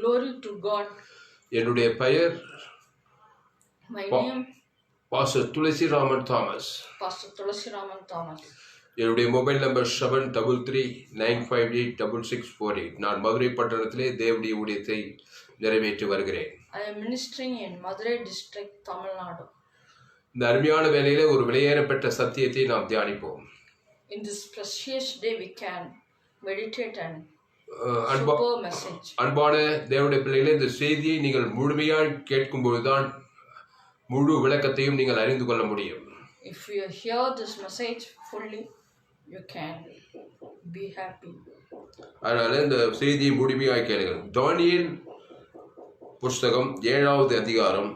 Glory to God. என்னுடைய பெயர் My name pastor Thulasiraman Thomas. Pastor Tulasiraman Thomas. என்னுடைய mobile number 7339586648. நான் மதுரை பட்டணத்திலே தேவனுடைய ஊழியத்தை நிறைவேற்றி வருகிறேன். I am ministering in Madurai district, Tamil Nadu. இந்த அருமையான வேளையிலே ஒரு விலையேறப்பட்ட சத்தியத்தை நாம் தியானிப்போம். In this precious day we can meditate and அன்பா- super message. அன்பான தேவனுடைய பிள்ளைகளே, இந்த செய்தியை நீங்கள் முழுமையாக கேட்கும்போதுதான் முழு விளக்கத்தையும் நீங்கள் அறிந்து கொள்ள முடியும். If you hear this message fully, you can be happy. அதனால இந்த செய்தியை முழுமையாக கேளுங்கள். தானியேல் புஸ்தகம் 7வது அதிகாரம்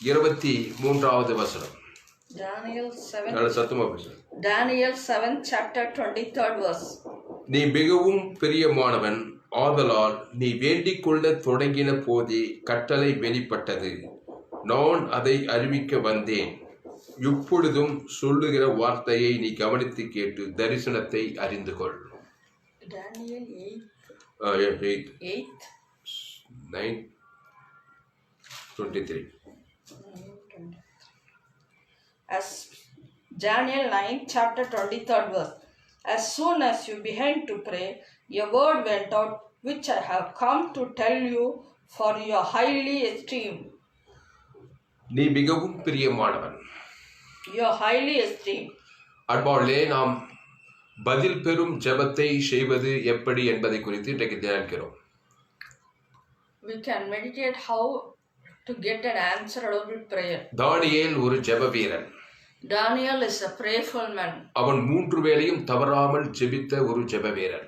23வது வசனம். Daniel 7. நல்ல சத்தமா பேசுங்க. Daniel 7 chapter 23rd verse. நீ மிகவும் பிரியமானவன், ஆதலால் நீ வேண்டிக் கொள்ள தொடங்கின போதே கட்டளை வெளிப்பட்டது. நான் அதை அறிவிக்க வந்தேன். இப்பொழுதும் சொல்லுகிற வார்த்தையை நீ கவனித்து கேட்டு தரிசனத்தை அறிந்து கொள். Daniel 8, 8. 9:23. As Daniel 9 chapter 23rd verse. As soon as you began to pray, a word went out which I have come to tell you for your highly esteemed. நீ மிகவும் பிரியமானவன். Your highly esteemed. அன்பாளே, நாம் பதில் பெறும் ஜெபத்தை செய்வது எப்படி என்பதை குறித்து இன்றைக்கு தியானிக்கிறோம். We can meditate how to get an answerable prayer. தானியேல் ஒரு ஜெப வீரன். Daniel is a prayerful man. அவன் 3 வேளையும் தவறாமல் ஜெபித்த ஒரு ஜெப வீரன்.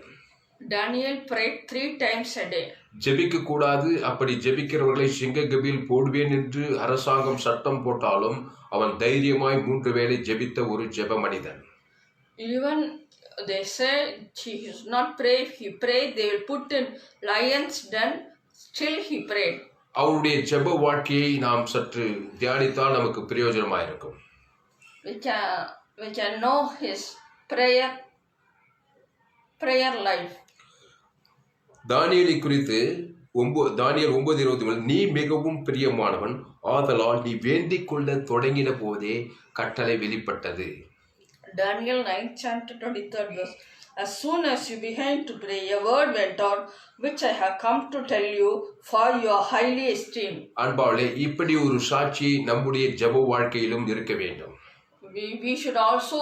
Daniel prayed 3 times a day. ஜெபிக்க கூடாது, அப்படி ஜெபிக்கிறவர்களை சிங்ககபியில் போடுவேன் என்று அரசாங்கம் சட்டம் போட்டாலும் அவன் தைரியமாய் 3 வேளை ஜெபித்த ஒரு ஜெப மனிதன். Even they say he is not pray, he prayed, they will put in lion's den, still he prayed. அவருடைய ஜெப வாழ்க்கையை நாம் சற்று தியானித்தால் நமக்கு பிரயோஜனமாக இருக்கும். We can know his prayer life. தானியேலை குறித்து தானியேல் 9:23 நீ மிகவும் பிரியமானவன், ஆதலால் நீ வேண்டிக் கொள்ள தொடங்கின போதே கட்டளை வெளிப்பட்டது. Daniel 9 chapter 23rd verse. As soon as you began to pray, a word went out which I have come to tell you for your highly esteemed. அன்பாளே, இப்படி ஒரு சாட்சி நம்முடைய ஜெப வாழ்க்கையிலும் இருக்க வேண்டும். We should also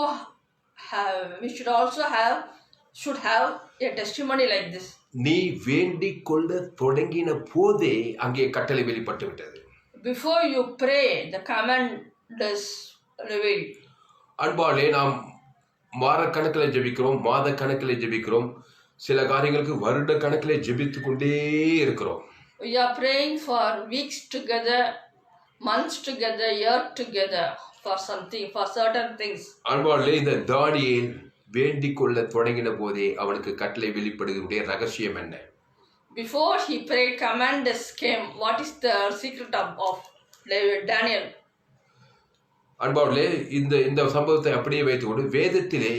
have a testimony like this. நீ வேண்டிக் கொள்ள தொடங்கின போதே அங்கே கட்டளை வெளிப்பட்டு விட்டது. Before you pray, the command is revealed. அன்பாளே, நாம் வார கணக்கில் ஜெபிக்கிறோம், மாத கணக்கில் ஜெபிக்கிறோம், சில காரியங்களுக்கு வருட கணக்கில் ஜெபித்து கொண்டே இருக்கிறோம். We are praying for weeks together, months together, year together for something, for certain things. அன்பாளே, இந்த தானியேல் வேண்டிக் கொள்ள தொடங்கின போதே அவனுக்கு கட்டளை வெளிப்படுவதற்குரிய ரகசியம் என்ன? Before he prayed, commanders came. What is the secret of Daniel? அன்பாளே, இந்த சம்பவத்தை அப்படியே வைத்துக்கொண்டு வேதத்திலே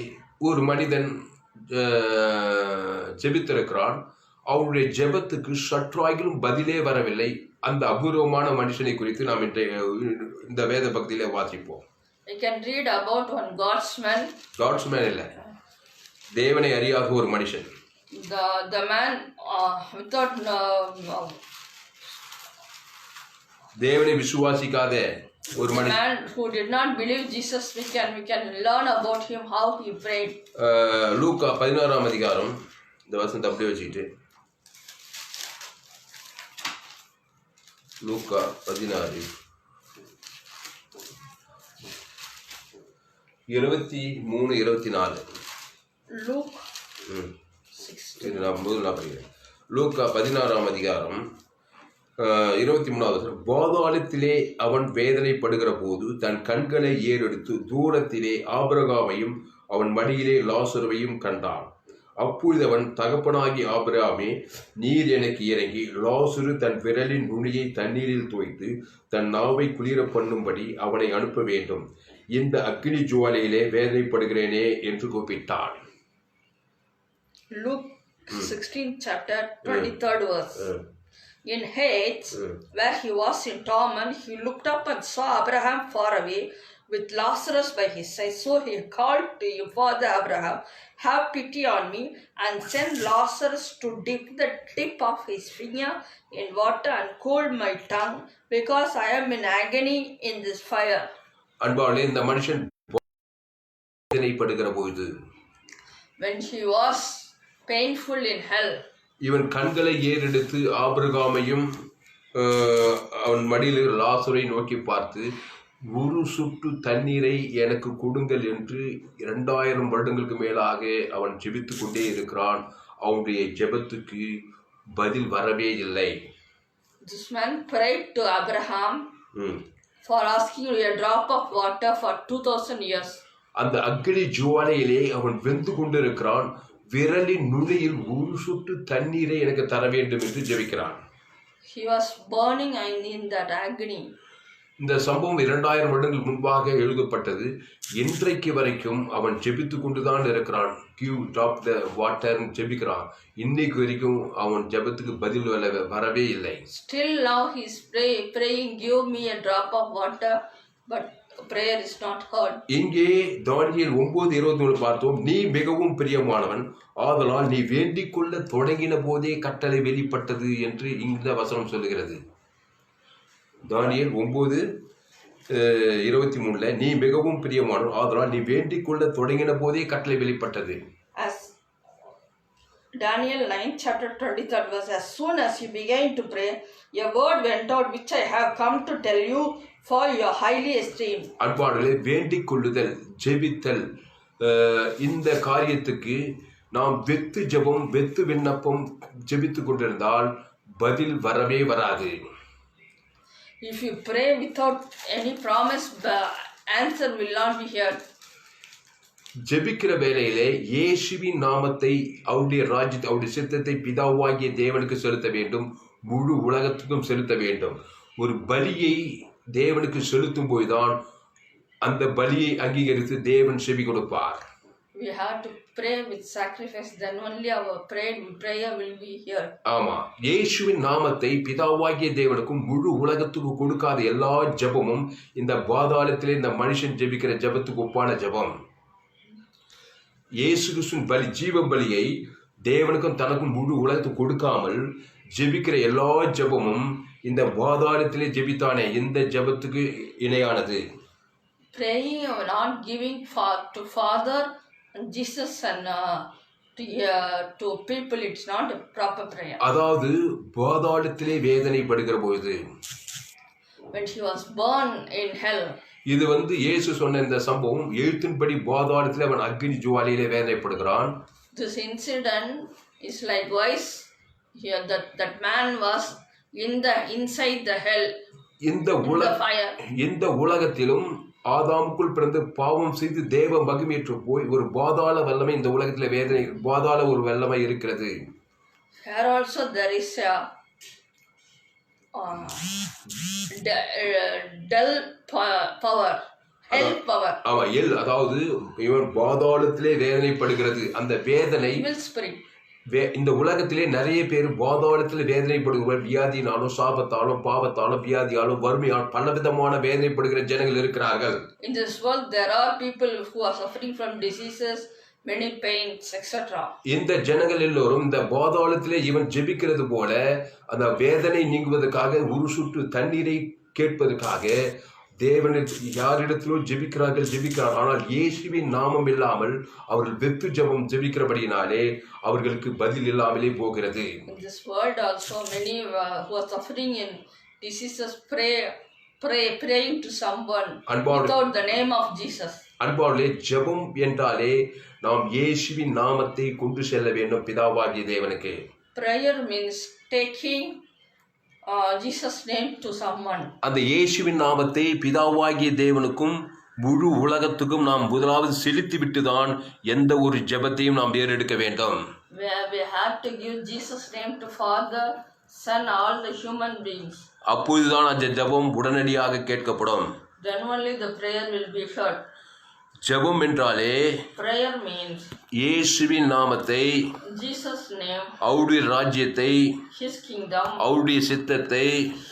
ஒரு மனிதன் ஜெபித்திருக்கிறான். அவருடைய ஜெபத்துக்கு சற்றாகிலும் பதிலே வரவில்லை. அந்த அபூர்வமான மனுஷனை குறித்து நாம் இந்த வேத பகுதியிலே வாசிப்போம். You can read about one God's man இல்ல, தேவனை அறியாத ஒரு மனுஷன். The man without தேவனை விசுவாசிக்காத ஒரு மனுஷன். man who did not believe Jesus. We can learn about him how he prayed. லூக்கா 16ஆம் அதிகாரம், இந்த வசனத்தை அப்படியே வச்சுக்கிட்டு லூக்கா 16:23-24. Luke 16. லூக்கா 16ஆம் அதிகாரம் 23வது. பாதாளத்திலே அவன் வேதனைப்படுகிற போது தன் கண்களை ஏறெடுத்து தூரத்திலே ஆபிரகாமையும் அவன் மடியிலே லாசருவையும் கண்டான். அப்பொழுது அவன், தகப்பனாகி ஆபிரகாமே, நீர் எனக்கு இறங்கி லாசரு தன் விரலின் நுனியை தண்ணீரில் தோய்த்து தன் நாவை குளிர பண்ணும்படி அவனை அனுப்ப வேண்டும். இந்த அக்கினி ஜுவாலையிலே வேதனைப்படுகிறேனே என்று கூப்பிட்டான். Luke 16th chapter, 23rd verse. In Hades, where he was in torment, he looked up and saw Abraham far away with Lazarus by his side. So he called to him, Father Abraham, have pity on me and send Lazarus to dip the tip of his finger in water and cool my tongue, because I am in agony in this fire. அன்பாளே, இந்த மனுஷன் வேதனைப்படுகிற பொழுது, when he was painful in hell, இவன் கண்களை ஏறெடுத்து ஆபிரகாமையும் அவன் மடியில் லாசரை நோக்கி பார்த்து, ஒரு சொட்டு தண்ணீரை எனக்கு கொடுங்கள் என்று 2000 வருடங்களுக்கு மேலாக அவன் ஜெபித்து கொண்டே இருக்கிறான். அவனுடைய ஜெபத்துக்கு பதில் வரவே இல்லை. This man prayed to Abraham for asking a drop of water for 2000 years. அந்த அக்கினி ஜுவாலையிலே அவன் வெந்து கொண்டிருக்கிறான். விரலின் நுனியில் ஒரு சொட்டு தண்ணீரை எனக்கு தர வேண்டும் என்று ஜெபிக்கிறான். He was burning in that agony. இந்த சம்பவம் 2000 வருடங்கள் முன்பாக எழுதப்பட்டது. இன்றைக்கு வரைக்கும் அவன் ஜெபித்து கொண்டுதான் இருக்கிறான். கிவ் ட்ராப் த வாட்டர் ஜெபிக்கிறான். இன்னைக்கு வரைக்கும் அவன் ஜெபத்துக்கு பதில் வரவே இல்லை. Still now he is praying, give me a drop of water, but prayer is not heard. இங்கே தானியேல் 9:23 பார்த்தோம். நீ மிகவும் பிரியமானவன், ஆதலால் நீ வேண்டிக் கொள்ள தொடங்கின போதே கட்டளை வெளிப்பட்டது என்று இந்த வசனம் சொல்லுகிறது. தானியேல் 9:23 நீ மிகவும் பிரியமானவன், ஆதலால் நீ வேண்டிக் கொள்ள தொடங்கின போதே கட்டளை வெளிப்பட்டது. As Daniel 9 chapter 23rd verse, as soon as you began to pray, a word went out which I have come to tell you, for you are highly esteemed. அன்பாளர்களே, வேண்டிக் கொள்ளுதல், ஜெபித்தல், இந்த காரியத்துக்கு நாம் வெத்து ஜெபம், வெத்து விண்ணப்பம் ஜெபித்து கொண்டிருந்தால் பதில் வரவே வராது. If you pray without any promise, the answer will not be heard. ஜெபிக்கிற வேளையிலே இயேசுவின் நாமத்தை, அவருடைய ராஜ்யத்தை, அவருடைய சித்தத்தை பிதாவாகிய தேவனுக்கு செலுத்த வேண்டும், முழு உலகத்துக்கும் செலுத்த வேண்டும். ஒரு பலியை தேவனுக்கு செலுத்தும் போதுதான் அந்த பலியை அங்கீகரித்து தேவன் செவி கொடுப்பார். We have to pray with sacrifice, then only our prayer will be heard. ஆமா, இயேசுவின் நாமத்தை பிதாவாகிய தேவனுக்கும் முழு உலகத்துக்கு கொடுக்காத எல்லா ஜெபமும் இந்த பாதாளத்திலே இந்த மனுஷன் ஜெபிக்கிற ஜெபத்துக்கு ஒப்பான ஜெபம். இயேசு கிறிஸ்துவின் பலி, ஜீவ பலியை தேவனுக்கும் தனக்கும் முழு உலகத்துக்கு கொடுக்காமல் ஜெபிக்கிற எல்லா ஜெபமும் இந்த பாதாளத்திலே ஜெபித்தானே இந்த ஜெபத்துக்கு இணையானது. Praying or not giving to Father and Jesus and to people, it's not a proper prayer. அதாவது பாதாளத்திலே வேதனைப்படுகிற பொழுது, when he was born in hell, இது இயேசு சொன்ன இந்த சம்பவம் எழுத்தின்படி பாதாளத்திலே அவன் அக்னி ஜுவாலையிலே வேதனைப்படுகிறான். This incident is likewise here, that man was inside the hell, இந்த உலகத்திலும் ஆதாமுக்குள் பிறந்து பாவம் செய்து தேவ மகிமையற்று போய் ஒரு பாதாள வல்லமை இந்த உலகத்தில் வேதனை, பாதாள ஒரு வல்லமை இருக்கிறது. Here also there is a dull power, hell power. ஆமா, அதாவது இவன் பாதாளத்திலே வேதனைப்படுகிறது. அந்த வேதனை evil spirit. இந்த உலகத்திலே நிறைய பேர் பாதாளத்தில் வேதனைப்படுகிறவர். வியாதினாலும், சாபத்தாலும், பாவத்தாலும், வியாதியாலும், வறுமையாலும் பலவிதமான வேதனைப்படுகிற ஜனங்கள் இருக்கிறார்கள். In this world there are people who are suffering from diseases, many pains, etc. இந்த ஜனங்கள் எல்லோரும் இந்த பாதாளத்திலே இவன் ஜெபிக்கிறது போல அந்த வேதனை நீங்குவதற்காக ஒரு சொட்டு தண்ணீரை கேட்பதற்காக யாரிடத்திலோ ஜெபிக்கிறார். ஆனால் இயேசுவின் நாமம் இல்லாமல் அவர்கள் வெத்து ஜெபம் ஜெபிக்கிறபடியினாலே அவர்களுக்கு பதில் இல்லாமலே போகிறது. In this world also many who are suffering in diseases praying to someone without the name of Jesus. அன்பாளே, ஜெபம் என்றாலே நாம் இயேசுவின் நாமத்தை கொண்டு செல்ல வேண்டும் பிதாவாகிய தேவனுக்கு. Prayer means taking Jesus name to someone. அந்த இயேசுவின் நாமத்தை பிதாவாகிய தேவனுக்கும் முழு உலகத்துக்கும் நாம் முதலாவது செலுத்திவிட்டு தான் எந்த ஒரு ஜெபத்தையும் நாம் ஏறெடுக்க வேண்டும். We have to give Jesus name to Father, Son, all the human beings. அப்பொழுதுதான் அந்த ஜெபம் உடனடியாக கேட்கப்படும். Then only the prayer will be heard. ஜெபம் என்றாலே prayer means இயேசுவின் நாமத்தை, Jesus' name, அவருடைய ராஜ்யத்தை, His kingdom, அவருடைய சித்தத்தை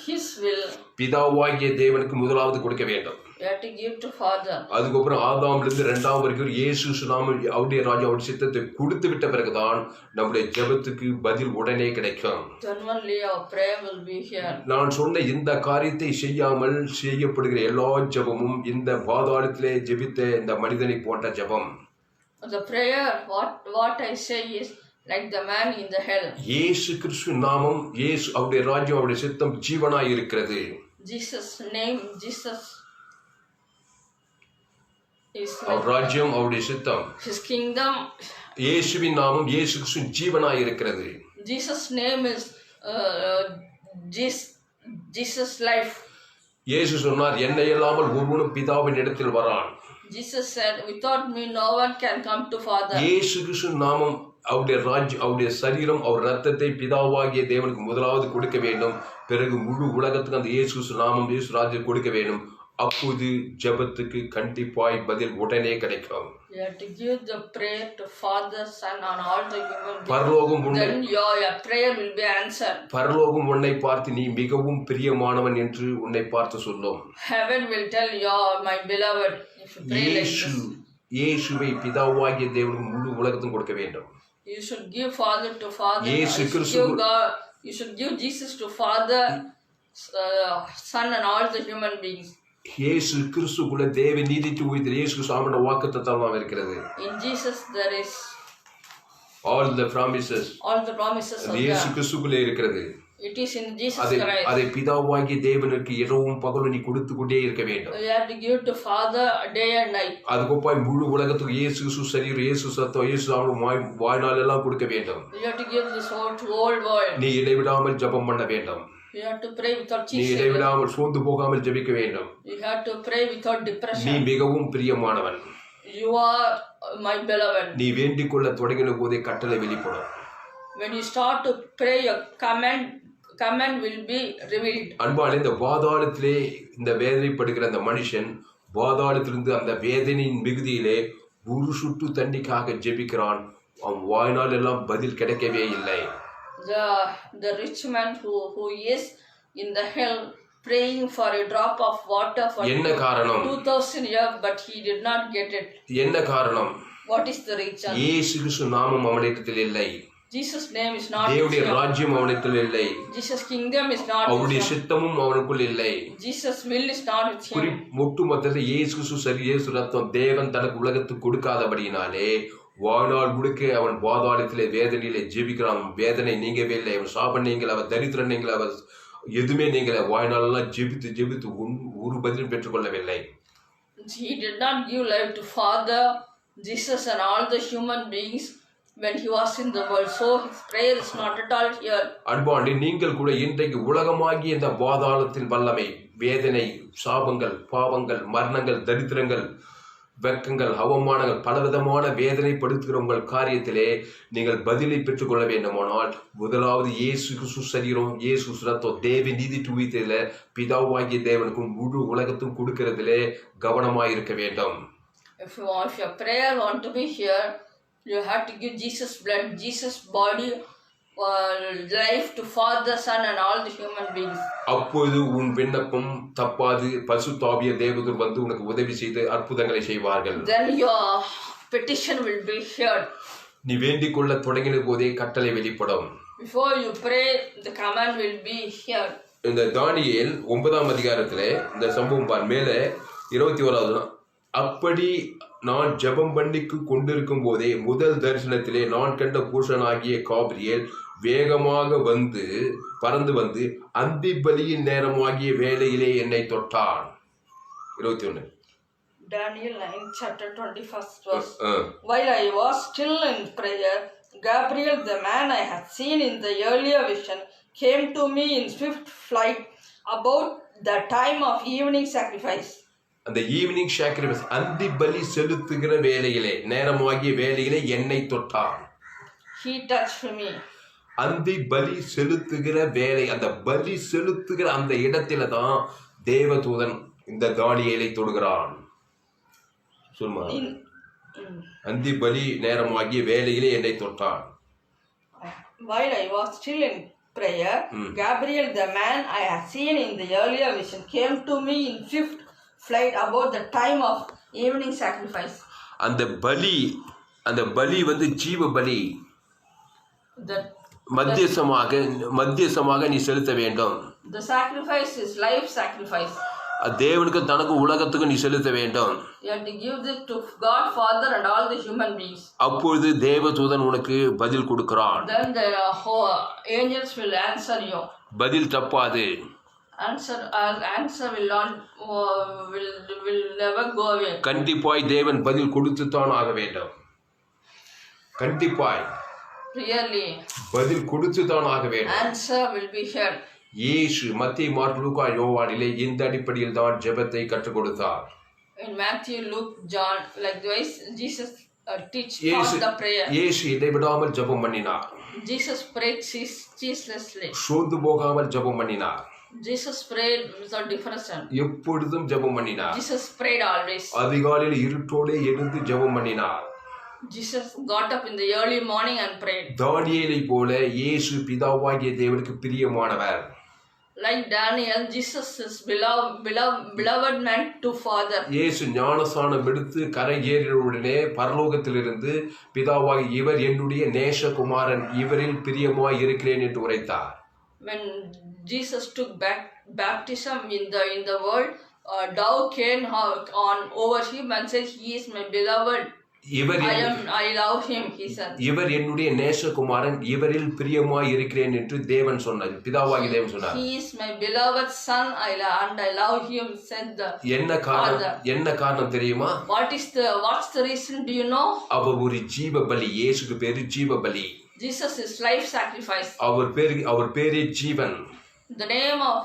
His will, பிதாவாகிய தேவனுக்கு முதலாவது கொடுக்க வேண்டும். we have to give to Father. அதுக்கப்புறம் ஆதாமிலிருந்து 2ஆம் வரைக்கும் இயேசு நாம அவருடைய ராஜ்யம் அவருடைய சித்தத்தை கொடுத்து விட்ட பிறகுதான் நம்முடைய ஜெபத்துக்கு பதில் உடனே கிடைக்கும். Then only our prayer will be here. நான் சொன்ன இந்த காரியத்தை செய்யாமல் செய்யப்படுகிற எல்லா ஜெபமும் இந்த பாதாளத்திலே ஜெபித்த இந்த மனிதனை போன்ற ஜெபம். The prayer, what I say is like the man in the hell. இயேசு கிறிஸ்து நாமம், இயேசு அவருடைய ராஜ்யம் அவருடைய சித்தம் ஜீவனாய் இருக்கிறது. Jesus' name, Jesus is அவர் ராஜ்யம் அவருடைய சித்தம், His kingdom. இயேசுவின் நாமம் இயேசு கிறிஸ்து ஜீவனாய் இருக்கிறது. Jesus' name is Jesus' life. இயேசு சொன்னார், என்னை இல்லாமல் ஒருவனும் பிதாவின் இடத்தில் வரான். Jesus said, without me no one can come to Father. இயேசு கிறிஸ்து நாமம் அவருடைய ராஜ்யம் அவருடைய சரீரம் அவர் ரத்தத்தை பிதாவாகிய தேவனுக்கு முதலாவது கொடுக்க வேண்டும். பிறகு முழு உலகத்துக்கு அந்த இயேசு கிறிஸ்து நாமம் இயேசு ராஜ்யம் கொடுக்க வேண்டும். அப்போது ஜெபத்துக்கு கண்டிப்பாய் பதில் உடனே கிடைக்கும். You have to give the prayer to Father, Son, and all the human beings. பரலோகம் உன்னை, Then your prayer will be answered. பரலோகம் உன்னை பார்த்து நீ மிகவும் பிரியமானவன் என்று உன்னை பார்த்து சொல்லும். Heaven will tell you, my beloved, if you pray like இயேசு this. இயேசுவை பிதாவாகிய தேவனுக்கு முழு உலகத்துக்கும் கொடுக்க வேண்டும். You should give Father to Father. இயேசு You should Kristu, give God. You should give Jesus to Father, Son, and all the human beings. இயேசு கிறிஸ்துக்குள்ள தேவ நீதி ஊழியத்தில் இயேசு கிறிஸ்து ஆமென் வாக்குத்தத்தம் இருக்கிறது. In Jesus there is all the promises of இயேசு God. கிறிஸ்துக்குள்ளே இருக்கிறது. It is in Jesus Christ. அதை பிதாவாகிய தேவனுக்கு இரவும் பகலும் நீ கொடுத்து கொண்டே இருக்க வேண்டும். You have to give to Father day and night. அதுக்கப்புறம் முழு உலகத்துக்கு இயேசு கிறிஸ்து சரீரம், இயேசு சத்தம், இயேசு ஆமென் வாழ்நாள் எல்லாம் கொடுக்க வேண்டும். You have to give this whole to whole world. நீ இடைவிடாமல் ஜெபம் பண்ண வேண்டும். You have to pray without நீ ceasing. இடைவிடாமல் சோர்ந்து போகாமல் ஜெபிக்க வேண்டும். You have to pray without நீ depression. மிகவும் பிரியமானவன். You are my beloved. நீ வேண்டிக் கொள்ள தொடங்கின போதே கட்டளை வெளிப்படும். When you start to pray, your command will be revealed. அன்பாலே இந்த பாதாளத்திலே இந்த வேதனைப்படுகிற அந்த மனுஷன் பாதாளத்திலிருந்து அந்த வேதனையின் மிகுதியிலே ஒரு சுட்டு தண்ணிக்காக ஜெபிக்கிறான். அவன் வாழ்நாள் எல்லாம் பதில் கிடைக்கவே இல்லை. The rich man who is in the hell praying for a drop of water for என்ன காரணம்? 2000 years, but he did not get it. என்ன காரணம்? What is the reason? இயேசு கிறிஸ்து நாமம் அவனிடத்தில் இல்லை. Jesus' name is not தேவனுடைய with him. ராஜ்யம் அவனிடத்தில் இல்லை. Jesus' kingdom is not with அவருடைய him. சித்தமும் அவனுக்குள் இல்லை. Jesus' will is not with him. ஒட்டுமொத்தத்தில் இயேசு கிறிஸ்து சரி, இயேசு ரத்தம் தேவன் தனக்கு உலகத்துக்கு கொடுக்காதபடியினாலே வாழ்நாள் முழுக்க அவன் பாதாளத்திலே வேதனையிலே ஜெபிக்கிறான். வேதனை நீங்கவே இல்லை. அவன் சாபம் நீங்கள், அவர் தரித்திரம் நீங்கள், அவர் எதுவுமே நீங்கள் வாழ்நாளெல்லாம் ஜெபித்து ஒரு பதிலும் பெற்றுக்கொள்ளவில்லை. He did not give life to Father, Jesus, and all the human beings when he was in the world. So his prayer is not at all here. அன்பாண்டி நீங்கள் கூட இன்றைக்கு உலகமாகி இந்த பாதாளத்தின் வல்லமை, வேதனை, சாபங்கள், பாவங்கள், மரணங்கள், தரித்திரங்கள், வெக்கங்கள், அவமானங்கள், பலவிதமான வேதனைப்படுத்துகிற உங்கள் காரியத்திலே நீங்கள் பதிலை பெற்றுக்கொள்ள வேண்டுமானால் முதலாவது இயேசு கிறிஸ்து சரீரம், இயேசு ரத்தம் தேவ நீதி ஊழியத்திலே பிதாவாகிய தேவனுக்கும் முழு உலகத்துக்கும் கொடுக்கிறதிலே கவனமாய் இருக்க வேண்டும். If your prayer want to be here, you have to give Jesus blood, Jesus body, life to Father, Son, and all the human beings. அப்போது உன் விண்ணப்பம் தப்பாது. பரிசுத்த ஆவிய தேவதூதர் வந்து உனக்கு உதவி செய்து அற்புதங்களை செய்வார்கள். Then your petition will be heard. நீ வேண்டிக் கொள்ள தொடங்கின போதே கட்டளை வெளிப்படும். Before you pray, the command will be heard. இந்த தானியேல் 9ஆம் அதிகாரத்திலே இந்த சம்பவம் பார், மேலே 21வது. அப்படி நான் ஜெபம் பண்ணிக்கு கொண்டிருக்கும் போதே முதல் தரிசனத்திலே நான் கண்ட புருஷனாகிய காபிரியேல் வேகமாக பறந்து வந்து அந்தி பலியின் நேரமாகிய வேளையிலே என்னை தொட்டான். 21. Daniel 9 chapter 21st verse. While I was still in prayer, Gabriel, the man I had seen in the earlier vision, came to me in swift flight about the time of evening sacrifice. அந்த evening sacrifice, அந்தி பலி செலுத்துகிற வேளையிலே, நேரமாகிய வேளையிலே என்னை தொட்டான். He touched me. அந்தி பலி செலுத்துகிற வேலை, அந்த பலி செலுத்துகிற அந்த இடத்தில தான் தேவதூதன் இந்த தானியேலை தொடுகிறான். சொல்லுமா. mm, அந்தி பலி நேரமாகிய வேலையிலே என்னை தொட்டான். while I was still in prayer, Gabriel, the man I had seen in the earlier vision, came to me in swift flight about the time of evening sacrifice. அந்த பலி வந்து ஜீவ பலி. The மத்தியசமாக நீ செலுத்த வேண்டும். The sacrifice is life sacrifice. தேவனுக்கு தனக்கு உலகத்துக்கு நீ செலுத்த வேண்டும். You have to give this to God Father and all the human beings. அப்பொழுது தேவதூதன் உனக்கு பதில் கொடுக்கிறான். Then the angels will answer you. பதில் தப்பாது. Answer will not will never go away. கண்டிப்பாய் தேவன் பதில் கொடுத்துத்தான் ஆக வேண்டும். கண்டிப்பாய் Really பதில் கொடுத்துத்தான் ஆக வேண்டும். Answer will be heard. இயேசு மத்தேயு, மார்க்கு, லூக்கா, யோவானிலே இந்த அடிப்படையில் தான் ஜெபத்தை கற்றுக் கொடுத்தார். In Matthew, Luke, John, likewise Jesus taught the prayer. இயேசு இடைவிடாமல் ஜெபம் பண்ணினார். Jesus prayed ceaselessly. சோர்ந்து போகாமல் ஜெபம் பண்ணினார். Jesus prayed without depression. எப்பொழுதும் ஜெபம் பண்ணினார். Jesus prayed always. அதிகாலையில் இருட்டோடு எழுந்து ஜெபம் பண்ணினார். Jesus got up in the early morning and prayed. தானியேலை போல இயேசு பிதாவாகிய தேவனுக்கு பிரியமானவர். Like Daniel, Jesus is beloved man to Father. இயேசு ஞானஸ்நானம் எடுத்து கரை ஏறியவுடனே பரலோகத்திலிருந்து பிதாவாகிய இவர் என்னுடைய நேசகுமாரன், இவரில் பிரியமாய் இருக்கிறேன் என்று உரைத்தார். When Jesus took baptism in the world, dove came on over him and said, "He is my beloved. I love him," he said. இவர் என்னுடைய நேசகுமாரன், இவரில் பிரியமாய் இருக்கிறேன் என்று தேவன் சொன்னார். பிதாவாகிய தேவன் சொன்னார். He is my beloved son, and I love him, said the Father. என்ன காரணம் தெரியுமா? What's the reason, do you know? அவர் ஒரு ஜீவ பலி. இயேசுக்கு பேரு ஜீவ பலி. Jesus is life sacrifice. அவர் பேரே ஜீவன். The name of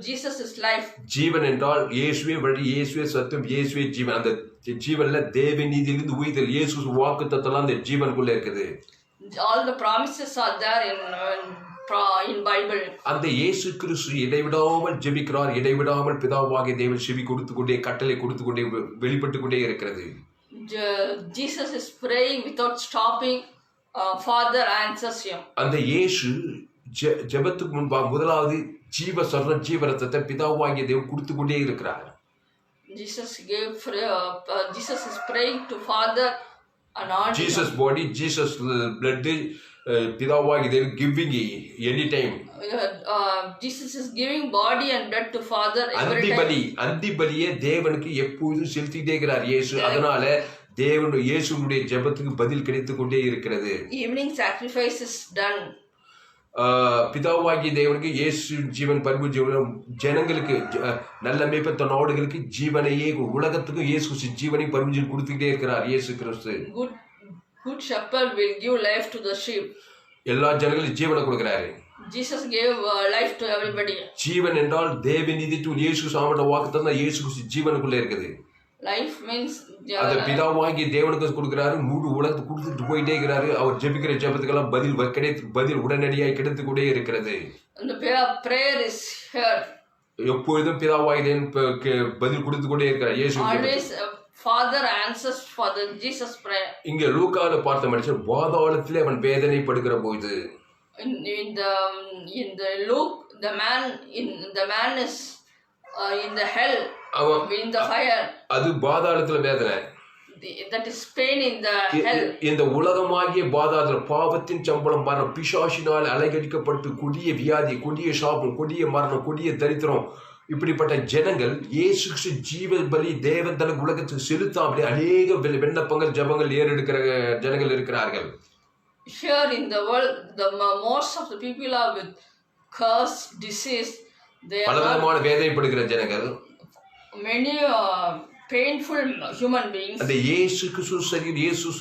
Jesus is life. ஜீவன் என்றால் இயேசுவே வழி, இயேசுவே சத்தியம், இயேசுவே ஜீவன். அந்த ஜீவன்ல தேவ நீதியிலிருந்து உயிர்த்தல், இயேசு வாக்குத்தத்தம் அந்த ஜீவனுக்குள்ள இருக்குது. All the promises are there in Bible. அந்த இயேசு கிறிஸ்து இடைவிடாமல் ஜெபிக்கிறார். இடைவிடாமல் பிதாவாகிய தேவன் செவி கொடுத்து கொண்டே, கட்டளை கொடுத்து கொண்டே, வெளிப்பட்டு கொண்டே இருக்கிறது. Jesus is praying without stopping. Father answers him. அந்த இயேசு ஜெபத்துக்கு முன்பாக முதலாவது ஜீவரத்தத்தை பிதாவாகிய தேவன் கொடுத்து கொண்டே இருக்கிறார். Jesus is praying to Father and all. Jesus body, Jesus blood, பிதாவாகிய தேவன் giving any time. Jesus is giving body and blood to Father every time. அந்தி பலியை தேவனுக்கு எப்போதும் செலுத்திட்டே இருக்கிறார் இயேசு. அதனால இயேசுடைய ஜெபத்துக்கு பதில் கிடைத்துக் கொண்டே இருக்கிறது. Evening sacrifice is done. பிதாவாகிய தேவனுக்கு இயேசு ஜீவன் பரிபூர்ண ஜீவன், ஜனங்களுக்கு நல்ல மேய்ப்பன் தன் ஆடுகளுக்கு ஜீவனையே, உலகத்துக்கும் இயேசு ஜீவனை பரிபூர்ண கொடுத்துக்கிட்டே இருக்கிறார் இயேசு கிறிஸ்து. Good shepherd will give life to the sheep. எல்லா ஜனங்களுக்கும் ஜீவனை கொடுக்கிறாரு. Jesus gave life to everybody. ஜீவன் என்றால் தேவநீதி டு இயேசு சாமட வாக்குத்தத்தம் இயேசு கிறிஸ்து ஜீவனுக்குள்ள இருக்குது. Life means அந்த பிதாவாகிய தேவனுக்கு கொடுக்கிறாரு, முழு உலகத்துக்கு கொடுத்துட்டு போயிட்டே இருக்கிறாரு. அவர் ஜெபிக்கிற ஜெபத்துக்கெல்லாம் பதில் உடனடியாக கிடைத்து கொண்டே இருக்கிறது. Prayer is heard. எப்பொழுதும் பிதாவாகிய தேவன் பதில் கொடுத்து கொண்டே இருக்கிறார் இயேசு. Always Father answers for the Jesus prayer. இங்க லூக்கால பார்த்த மனுஷன் பாதாளத்திலே அவன் வேதனைப்படுகிற போது, in the Luke, the man is in the hell, in the fire. அது பாதாளத்துல வேதனை. That is pain in the hell. இந்த உலகமாகிய பாதாளத்துல பாவத்தின் சம்பளம் மரணம், பிசாசினால் அலைகடிக்கப்பட்டு கொடிய வியாதி, கொடிய சாபம், கொடிய மரணம், கொடிய தரித்திரம், இப்படிப்பட்ட ஜனங்கள் இயேசு ஜீவ பலி தேவன் தனக்கு உலகத்துக்கு செலுத்தாமலே அநேக விண்ணப்பங்கள் ஜபங்கள் ஏறெடுக்கிற ஜனங்கள் இருக்கிறார்கள். Here in the world, most of the people are with curse, disease. பலவிதமான வேதனைப்படுகிற ஜனங்கள், many painful human beings. அந்த இயேசு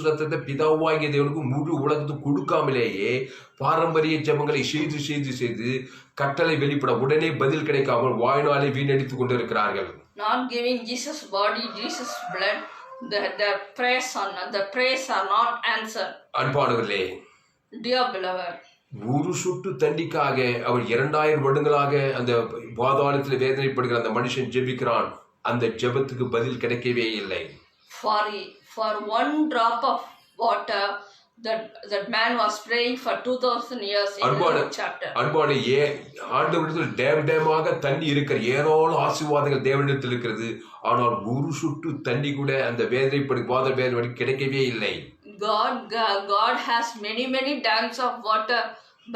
ரத்தத்தை பிதாவாகிய தேவனுக்கு முழு உலகத்துக்கு கொடுக்காமலேயே பாரம்பரிய ஜபங்களை செய்து கட்டளை வெளிப்பட உடனே பதில் கிடைக்காமல் வாழ்நாளை வீணடித்துக் கொண்டிருக்கிறார்கள். Not giving Jesus body, Jesus blood, the prayers are not answered. அன்பானவர்களே, dear beloved, ஒரு சுட்டு தண்டிக்காக அவர் 2000 வருடங்களாக அந்த பாதாளத்தில் வேதனைப்படுகிற அந்த மனுஷன் ஜெபிக்கிறான். அந்த ஜெபத்துக்கு பதில் கிடைக்கவே இல்லை. for one drop of water that man was praying for 2000 years in Luke chapter. அன்பான ஆண்டவரிடத்தில் டேமாக தண்ணி இருக்கிற ஏராளம் ஆசீர்வாதங்கள் தேவனிடத்தில் இருக்கிறது. ஆனால் ஒரு சொட்டு தண்ணி கூட அந்த வாத வேதனை கிடைக்கவே இல்லை. God has many dams of water,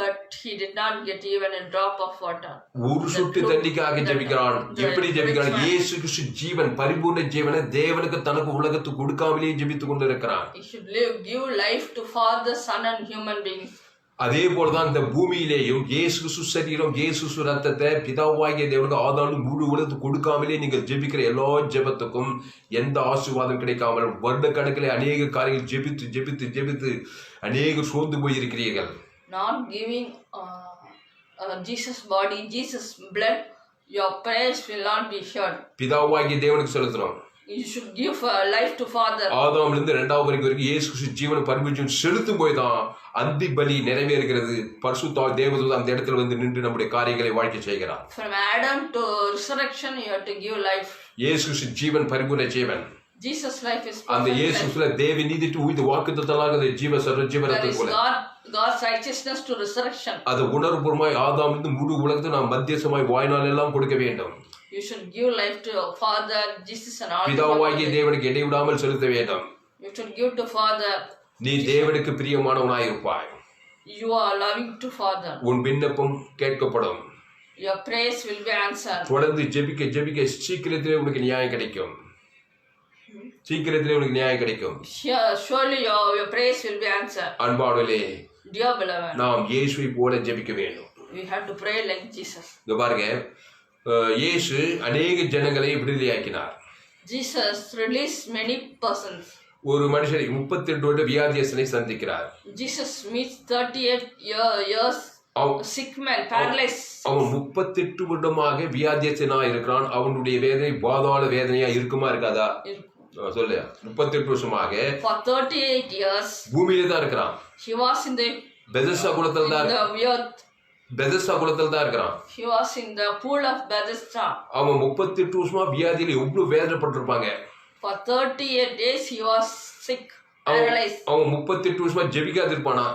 but he did not get even a drop of water. ஒரு சொட்டு தண்ணிக்காக ஜெபிக்கிறான். எப்படி ஜெபிக்கிறான்? இயேசு கிறிஸ்து ஜீவன், பரிபூர்ண ஜீவனை தேவனுக்கு தனக்கு உலகத்துக்கு கொடுக்காமலே ஜெபித்துக் கொண்டிருக்கிறான். He should give life to Father, Son and human beings. அதே போலதான் இந்த பூமியிலேயும் இயேசு கிறிஸ்து சரீரம், இயேசு கிறிஸ்து ரத்தத்தை பிதாவாகிய தேவனுக்கு ஆதாரம் முழு உலகத்துக்கு கொடுக்காமலே நீங்கள் ஜெபிக்கிற எல்லா ஜெபத்துக்கும் எந்த ஆசீர்வாதம் கிடைக்காமல் வருட கணக்கிலே அநேக காரியங்கள் ஜெபித்து அநேக சோர்ந்து போயிருக்கிறீர்கள். Not giving Jesus' body, Jesus' blood, your prayers will not be heard. பிதாவாகிய தேவனுக்கு செலுத்தணும். You should give life to Father. ஆதாமிலிருந்து இரண்டாவது வரைக்கும் இயேசு கிறிஸ்து ஜீவனை பரிபூரணம் செலுத்தும் போய்தான் அந்தி பலி நிறைவேறுகிறது. பரிசுத்த தேவதூதன் அந்த இடத்துல வந்து நின்று நம்முடைய காரியங்களை வாழ்க்கை செய்கிறார். From Adam to resurrection you have to give life. இயேசு கிறிஸ்து ஜீவன், பரிபூரண ஜீவன். Jesus' life is அந்த இயேசுல தேவ நீதிட்டு உயிர் வாக்குத்தத்தலாக ஜீவரத்தை போல God's righteousness to resurrection. அது உணர்வுபூர்வமாய் ஆதாமிலிருந்து முழு உலகத்தை நாம் மத்தியசமாய் வாய்நாள் எல்லாம் கொடுக்க வேண்டும். You should give life to Father, Jesus and all. பிதாவாகிய தேவனுக்கு இடைவிடாமல் செலுத்த வேண்டும். You should give to Father. நீ தேவனுக்கு பிரியமானவனாய் இருப்பாய். You are loving to Father. உன் விண்ணப்பம் கேட்கப்படும். Your prayers will be answered. தொடர்ந்து ஜெபிக்க சீக்கிரத்திலே உனக்கு நியாயம் கிடைக்கும். சீக்கிரத்திலே உனக்கு நியாயம் கிடைக்கும். Surely your prayers will be answered. அன்பானவர்களே, dear beloved, நாம் இயேசுவை போல ஜெபிக்க வேண்டும். We have to pray like Jesus. இங்க பாருங்க, இயேசு அநேக ஜனங்களை விடுதலையாக்கினார். Jesus released many persons. ஒரு மனுஷரை 38 வருட வியாதியஸ்தனை சந்திக்கிறார். Jesus meets 38 years sick man, paralyzed. அவன் 38 வருடமாக வியாதியஸ்தனா இருக்கிறான். அவனுடைய வேதனை பாதாள வேதனையா இருக்குமா இருக்காதா? சொல்லு. 38 வருஷமாக for 38 years பூமியில தான் இருக்கிறான். He was in the Bethesda குளத்தில் தான் இருக்கிறான். He was in the pool of Bethesda. அவன் 38 வருஷமா வியாதியில எவ்வளவு வேதனைப்பட்டிருப்பாங்க. For 38 days he was sick, paralyzed. அவன் 38 வருஷமா ஜெபிக்காது இருப்பானா?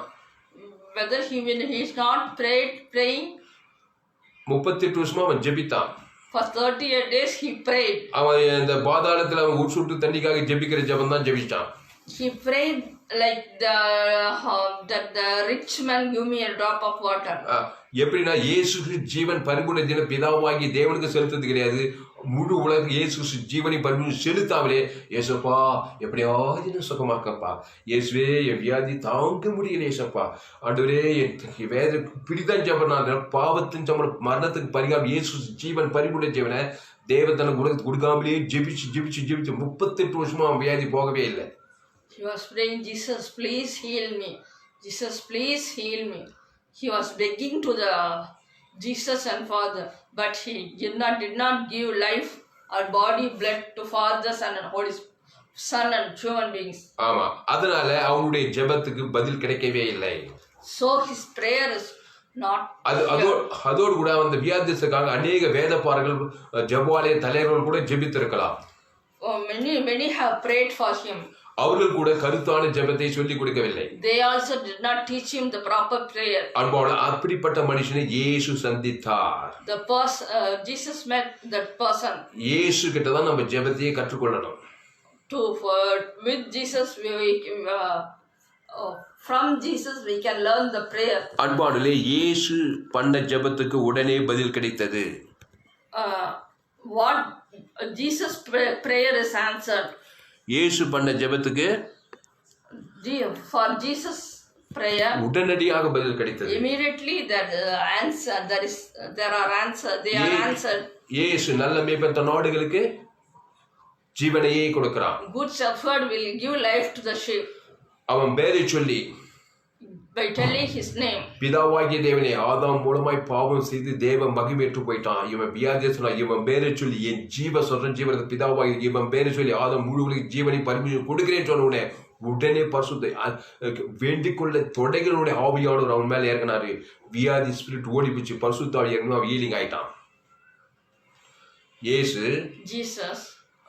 Whether he is not praying. 38 வருஷமா அவன் ஜெபித்தான். For 38 days he prayed. அவன் இந்த பாதாளத்துல அவன் ஒரு சொட்டு தண்ணிக்காக ஜெபிக்கிற ஜெபம் தான் ஜெபிச்சான். He prayed like the rich man give me a drop of water. எப்படின்னா இயேசு ஜீவன் பரிபூர்ண ஜீவன் பிதாவாகி தேவனுக்கு செலுத்தது கிடையாது. முழு உலக இயேசு ஜீவனை பரிபூர்ணம் செலுத்தாமலே, இயேசுப்பா எப்படியாவது சுகமாக்கப்பா, இயேசுவே என் வியாதி தாங்க முடியல, இயேசுப்பா ஆண்டவரே என் வேத பிடிதான் ஜெபம், பாவத்தின் சம்பளம் மரணத்துக்கு பரிகாரம் இயேசு ஜீவன் பரிபூர்ண ஜீவனை தேவத்தனுக்கு உலகத்துக்கு கொடுக்காமலே ஜெபிச்சு 38 வருஷமா அவன் வியாதி போகவே இல்லை. He was praying, Jesus please heal me, Jesus please heal me. He was begging to the Jesus and Father, but he did not give life or body blood to Father, Son and Holy Son and human beings. ஆமா, அதனால அவனுடைய ஜெபத்துக்கு பதில் கிடைக்கவே இல்லை. So his prayer is not. அதோடு கூட அந்த வியாதியஸ்தனுக்காக அநேக வேதபாரர்கள் ஜெபாலய தலைவர்கள் கூட ஜெபித்திருக்கலாம். Many have prayed for him. அவர்கள் கூட கருத்தான ஜெபத்தை சொல்லிக் கொடுக்கவில்லை. They also did not teach him the proper prayer. அன்பான அப்படிப்பட்ட மனுஷனை இயேசு சந்தித்தார். Jesus met that person. இயேசு கிட்ட தான் நம்ம ஜெபத்தையே கற்றுக்கொள்ளணும். With Jesus from Jesus we can learn the prayer. அன்பானே, இயேசு பண்ண ஜெபத்துக்கு உடனே பதில் கிடைத்தது. What Jesus prayer is answered. இயேசு பண்ண ஜெபத்துக்கு for Jesus prayer உடனடியாக பதில் கிடைத்தது. Immediately that answer they are answered. இயேசு நல்ல மேய்ப்பன் தன் ஆடுகளுக்கு ஜீவனையே கொடுக்கிறான். Good shepherd will give life to the sheep. அவன் பேரை சொல்லி by telling his name. பிதாவாகிய தேவனே, ஆதாம் மூலமாய் பாவம் செய்து தேவ மகிமையற்று போயிட்டான். இவன் வியாதியஸ்தனா, இவன் பேரை சொல்லி என் ஜீவனை பிதாவாகிய இவன் பேரை சொல்லி ஆதாம் முழு உலக ஜீவனை பரிபூரணம் கொடுக்கிறேன்னு சொன்ன உடனே பரிசுத்த வேண்டிக் கொள்ள தொடங்கினுடைய ஆவியானவர் அவன் மேல இறங்கினாரு. வியாதி ஸ்பிரிட் ஓடி போச்சு, பரிசுத்த ஆவி இறங்கணும், அவன் ஹீலிங் ஆயிட்டான். இயேசு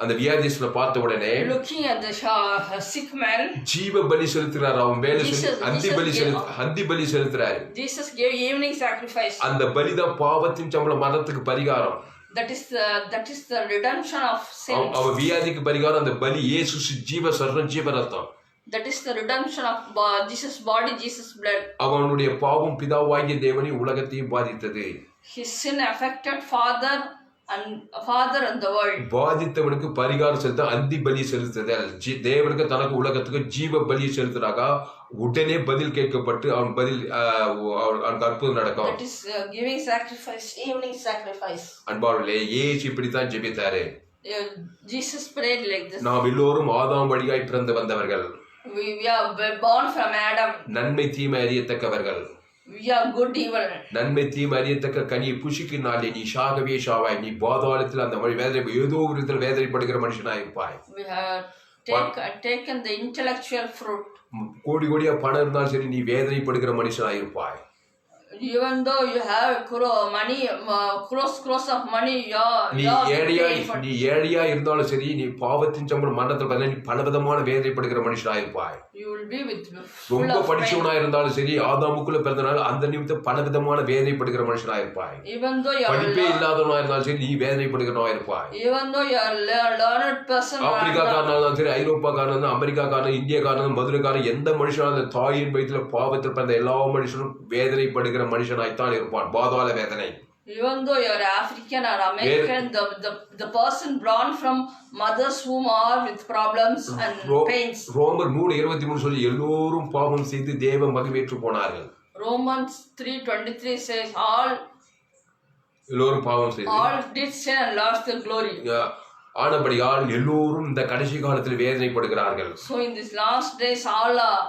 அந்த வியாதிஸ்தனை பார்த்த உடனே looking at the sick man, ஜீவ பலி செலுத்துறாரு. அவன் மேல அந்தி பலி செலுத்துறாரு. Jesus gave evening sacrifice. அந்த பலிதான் பாவத்தின் சம்பளம், மரணத்துக்கு பரிகாரம். That is the redemption of sins. அவன் வியாதிக்கு பரிகாரம் அந்த பலி. இயேசு ஜீவ சரீரம் ஜீவ ரத்தம். That is the redemption of Jesus' body, Jesus' blood. அவனுடைய பாவம் பிதாவாகிய தேவனை உலகத்தையும் பாதித்தது. His sin affected Father and the world. பாதித்தவனுக்கு பரிகாரம் செலுத்த அந்தி பலி செலுத்துதல். தேவனுக்கு தனக்கு உலகத்துக்கு ஜீவ பலி செலுத்துறாங்க. உடனே பதில் கேட்கப்பட்டு அவன் அற்புதம் நடக்கும். That is giving sacrifice, evening sacrifice. அன்பாளர்களே, இயேசு இப்படித்தான் ஜெபித்தாரு. Jesus prayed like this. நாம் எல்லோரும் ஆதாம் வழியாய் பிறந்து வந்தவர்கள். We are born from Adam. நன்மை தீமை அறியத்தக்கவர்கள். We are good evil. நன்மை தீமை அறியத்தக்க கனியை புசிக்கும் நாளே நீ சாகவே சாவாய். நீ பாதாளத்தில் அந்த வேதனை ஏதோ ஒரு விதத்தில் வேதனைப்படுகிற மனுஷனாய் இருப்பாய். We have taken the intellectual fruit. கோடி கோடியா பணம் இருந்தாலும் சரி நீ வேதனைப்படுகிற மனுஷனாய் இருப்பாய். Even though you have money, close of money, நீ ஏழையா இருந்தாலும் சரி நீ பாவத்தின் சம்பளம் மரணத்தில் பதில் நீ பலவிதமான வேதனைப்படுகிற மனுஷனாய் இருப்பாய். You will be with ரொம்ப படிச்சவனா இருந்தாலும் சரி ஆதாமுக்குள்ள பிறந்தனால அந்த நிமித்தம் பலவிதமான வேதனைப்படுகிற மனுஷனாய் இருப்பாய். Even though you படிப்பே இல்லாதவனா இருந்தாலும் சரி நீ வேதனைப்படுகிறவனா இருப்பாய். Even though you are learned person, ஆப்பிரிக்காக்காரனாலும் சரி ஐரோப்பாக்காரன் அமெரிக்காக்காரன் இந்தியாக்காரன் மதுரைக்காரன் எந்த மனுஷனாலும் தாயின் வயிற்றுல பாவத்தில் பிறந்த எல்லா மனுஷனும் வேதனைப்படுகிற மனுஷனாய்த்தான் இருப்பான். பாதாள வேதனை. Even though you are African or American, the person born from mother's womb are with problems and pains. ரோமர் 3:23 சொல்லி எல்லோரும் பாவம் செய்து தேவ மகிமையற்று போனார்கள். Romans 3:23 says எல்லோரும் பாவம் செய்து all did sin and lost their glory. ஆனபடியால் எல்லோரும் இந்த கடைசி காலத்தில் வேதனைப்படுகிறார்கள். So in this last days all are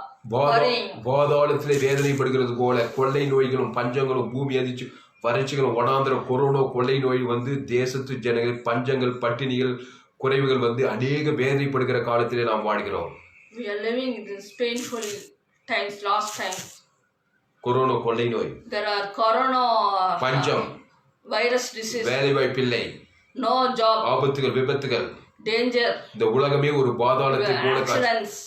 பாதாளத்திலே வேதனைப்படுகிறது போல கொள்ளை நோய்களும் பஞ்சங்களும் பூமி அதிர்ச்சி வறட்சிகளும் வனாந்திர கொரோனா கொள்ளை நோய் வந்து தேசத்து ஜனங்கள் பஞ்சங்கள் பட்டினிகள் குறைவுகள் வந்து அநேக வேதனைப்படுகிற காலத்திலே நாம் வாழ்கிறோம். We are living in this painful times, last times. Corona கொள்ளை நோய், there are corona, பஞ்சம், virus disease, வேலை வாய்ப்பில்லை, no job, ஆபத்துகள் விபத்துகள், danger. இந்த உலகமே ஒரு பாதாளத்தை போல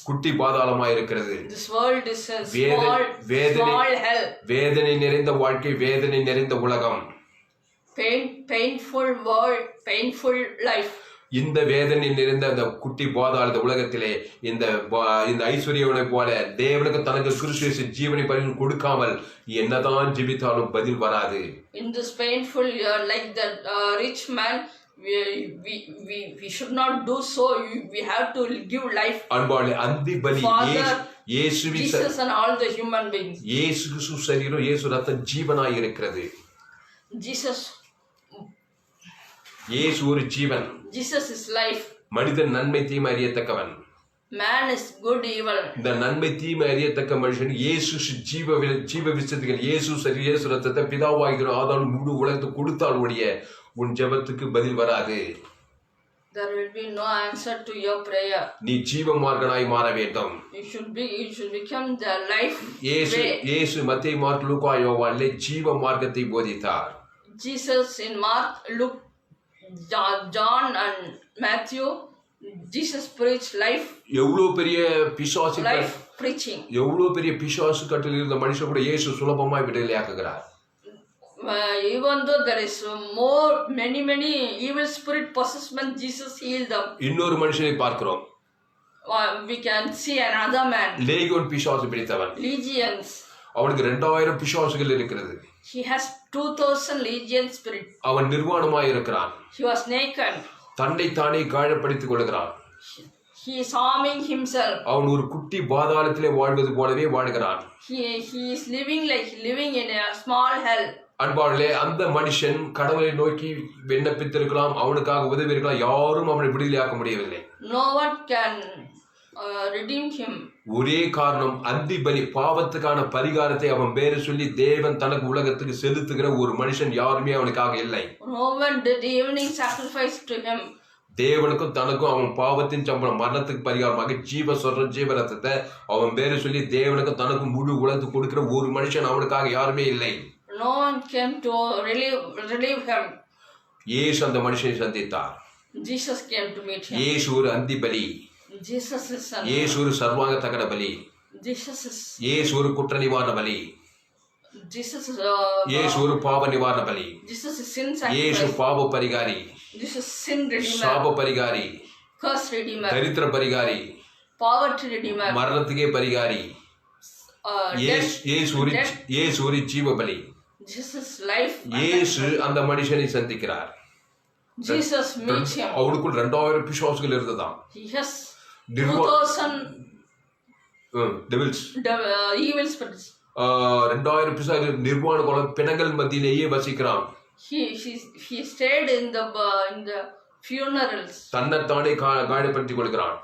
குட்டி பாதாளமாய் இருக்கிறது. This world is a small hell. வேதனை நிறைந்த வாழ்க்கை, வேதனை நிறைந்த உலகம். Painful world, painful life. இந்த வேதனை நிறைந்த அந்த குட்டி பாதாள உலகத்திலே இந்த ஐஸ்வர்யவனை போல தேவனுக்கு தனக்கு கிறிஸ்து ஜீவனை பரிசு கொடுக்காமல் என்னதான் ஜெபித்தாலும் பதில் வராது. In this painful like the rich man, we should not do so. We have to give life. அன்பாலே அந்தி பலி Jesus and all the human beings. இயேசு கிறிஸ்து சரீரம் இயேசு ரத்தம் ஜீவனாய் இருக்கிறது. இயேசு ஒரு ஜீவன். Jesus is life. மனிதன் நன்மை தீமை அறியத்தக்கவன். Man is good evil. இந்த நன்மை தீமை அறியத்தக்க மனுஷன் இயேசு ஜீவ விசத்துகள் இயேசு சரி இயேசு ரத்தத்தை பிதாவாகிற ஆதாம் முழு உலகத்தை கொடுத்தால் ஒழிய உன் ஜெபத்துக்கு பதில் வராது. There will be no answer to your prayer. நீ ஜீவ மார்க்கனாய் மாற வேண்டும். You should become the life. இயேசு மத்தேயு மார்க் லூக்கா யோவானிலே ஜீவ மார்க்கத்தை போதித்தார். Jesus in Mark, Luke, John and Matthew, Jesus preached life. எவ்வளவு பெரிய பிசாசு life preaching. எவ்வளவு பெரிய பிசாசு கட்டில் இருந்த மனுஷன் கூட இயேசு சுலபமாய் விடுதலையாக்குகிறார். Even though there is many evil spirit possessment, Jesus healed them. இன்னொரு மனுஷனை பார்க்கிறோம். We can see another man. லேகியோன் பிசாசு பிடித்தவன். Legions. அவனுக்கு 2000 பிசாசுகள் இருக்கிறது. He has 2000 legion spirit. அவன் நிர்வாணமாய் இருக்கிறான். He was naked. தன்னை தானே காயப்படுத்திக் கொள்கிறான். He is harming himself. அவன் ஒரு குட்டி பாதாளத்திலே வாழ்வது போலவே வாழ்கிறான். He is living in a small hell. அன்பாளே, அந்த மனுஷன் கடவுளை நோக்கி விண்ணப்பித்திருக்கலாம், அவனுக்காக உதவி இருக்கலாம், யாரும் அவனை விடுதலையாக்க முடியவில்லை. No one can redeem him. ஒரே காரணம் அந்தி பலி, பாவத்துக்கான பரிகாரத்தை அவன் பேரு சொல்லி தேவன் தனக்கு உலகத்துக்கு செலுத்துகிற ஒரு மனுஷன் யாருமே அவனுக்காக இல்லை. No one did evening sacrifice to him. தேவனுக்கும் தனக்கும் அவன் பாவத்தின் சம்பளம் மரணத்துக்கு பரிகாரமாக ஜீவரத்தத்தை அவன் பேரு சொல்லி தேவனுக்கும் தனக்கும் முழு உலகத்துக்கு கொடுக்கிற ஒரு மனுஷன் அவனுக்காக யாருமே இல்லை. No one came to relieve him. இயேசு அந்த மனுஷனை சந்தித்தார். Jesus came to meet him. இயேசு ஒரு அந்தி பலி. Jesus is son. இயேசு ஒரு சர்வாங்க தகன பலி. Jesus is. இயேசு ஒரு குற்ற நிவாரண பலி. Jesus is. இயேசு ஒரு பாவ நிவாரண பலி. Jesus is sin sacrifice. இயேசு பாவ பரிகாரி. Jesus is sin redeemer. சாப பரிகாரி. Curse redeemer. தரித்திர பரிகாரி. Poverty redeemer. மரணத்துக்கே பரிகாரி. இயேசு ஒரு ஜீவ பலி. Jesus life. இயேசு அந்த மனுஷனை சந்திக்கிறார். Jesus meets him. அவருக்குள் 2000 பிசாசுகள் இருந்ததாம். He has 2000 devils. Evil spirits. 2000 பிசாசுகள் நிர்வாண கோல பிணங்கள் மத்தியிலேயே வசிக்கிறான். He stayed in the funerals. தன்னைத்தானே காயப்படுத்திக் கொள்கிறான்.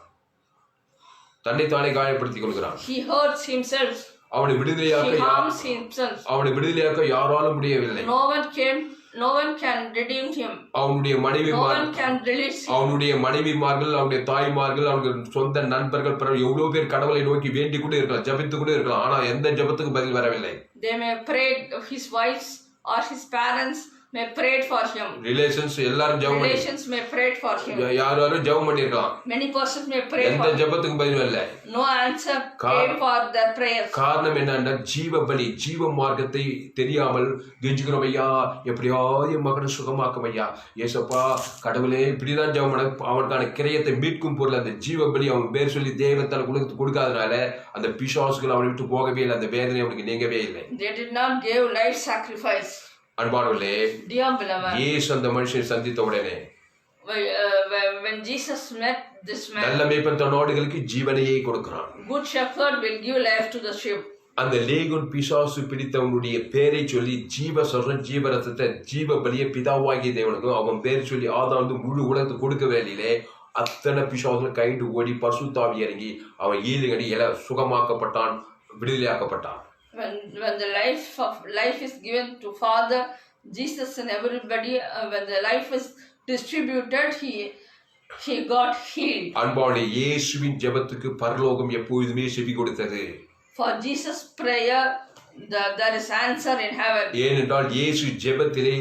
He hurts himself. அவனை விடுதலையாக்க யாராலும் முடியவில்லை. No one can redeem him. அவனுடைய மனைவிமார்கள், அவனுடைய தாய்மார்கள், அவனுடைய சொந்த நண்பர்கள், எவ்வளவு பேர் கடவுளை நோக்கி வேண்டிக் கொண்டு இருக்கலாம், ஜபித்து கொண்டு இருக்கலாம். ஆனா எந்த ஜபத்துக்கு பதில் வரவில்லை. They may pray, his wives or his parents may pray for him. Relations எல்லாரும் ஜெபம் பண்ணி, relations may pray for him. யாராரும் ஜெபம் பண்ணிருக்கலாம். Many persons may pray for him. எந்த ஜெபத்துக்கு பதில் இல்ல. No answer came for their prayers. காரணம் என்னன்னா ஜீவ பலி, ஜீவ மார்க்கத்தை தெரியாமல் கெஞ்சுகிறோம். ஐயா எப்படியாவது என் மகனை சுகமாக்கும் ஐயா, ஏசப்பா கடவுளே இப்படிதான் ஜெபம் பண்ண. அவனுக்கான கிரயத்தை மீட்கும் பொருள் அந்த ஜீவ பலி அவன் பேர் சொல்லி தேவத்தால் கொடுக்காதனால அந்த பிசாசுகள் அவனை விட்டு போகவே இல்லை. அந்த வேதனை அவனுக்கு நீங்கவே இல்லை. They did not give life sacrifice. அன்பானவர்களே, இயேசு அந்த மனுஷனை சந்தித்த உடனே when Jesus met this man, நல்ல மேய்ப்பன் தன் ஆடுகளுக்கு ஜீவனையே கொடுக்கிறான். Good shepherd will give life to the sheep. அந்த லேகுன் பிசாசு பிடித்தவனுடைய பேரை சொல்லி ஜீவரசத்தை ஜீவ பலிய பிதாவாகிய தேவனுக்கு அவன் பேர் சொல்லி ஆதாம் முழு உலகத்துக்கு கொடுக்க வேலையிலே அத்தனை பிசாசுகள் கைண்டு ஓடி பரிசுத்தாவி இறங்கி அவன் ஈடுகடி சுகமாக்கப்பட்டான், விடுதலையாக்கப்பட்டான். When the life is given to Father, Jesus and everybody, when the life is distributed, he got healed. அன்பானே, இயேசுவின் ஜெபத்துக்கு பரலோகம் எப்பொழுதுமே செவி கொடுத்தது. For Jesus' prayer, there is answer in heaven. ஏனென்றால் இயேசு ஜெபத்திலே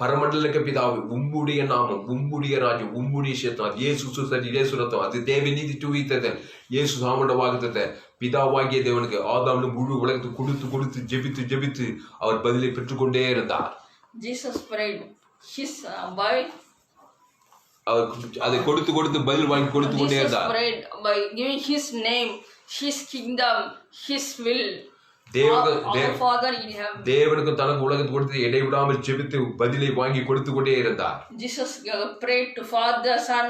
பரமண்டலக்க பிதாவே உம்முடைய நாமம், உம்முடைய ராஜ்யம், உம்முடைய சித்தம், இயேசு சுசரி இயேசு ரத்தம், அது தேவநீதி துவித்ததன் இயேசு சாமண்ட வாக்குத்தத்தை பிதாவாகிய தேவனுக்கு ஆதாம்ல முழு உலகத்துக்கு கொடுத்து ஜெபித்து அவர் பதிலை பெற்றுக்கொண்டே இருந்தார். Jesus prayed his by அவர் அதை கொடுத்து பதில் வாங்கி கொடுத்து கொண்டே இருந்தார். Jesus prayed by giving his name, his kingdom, his will. தேவனுக்கு தனக்கு உலகத்தை கொடுத்து இடைவிடாமல் ஜெபித்து பதிலை வாங்கி கொடுத்து கொண்டே இருந்தார். Jesus prayed to Father, Son,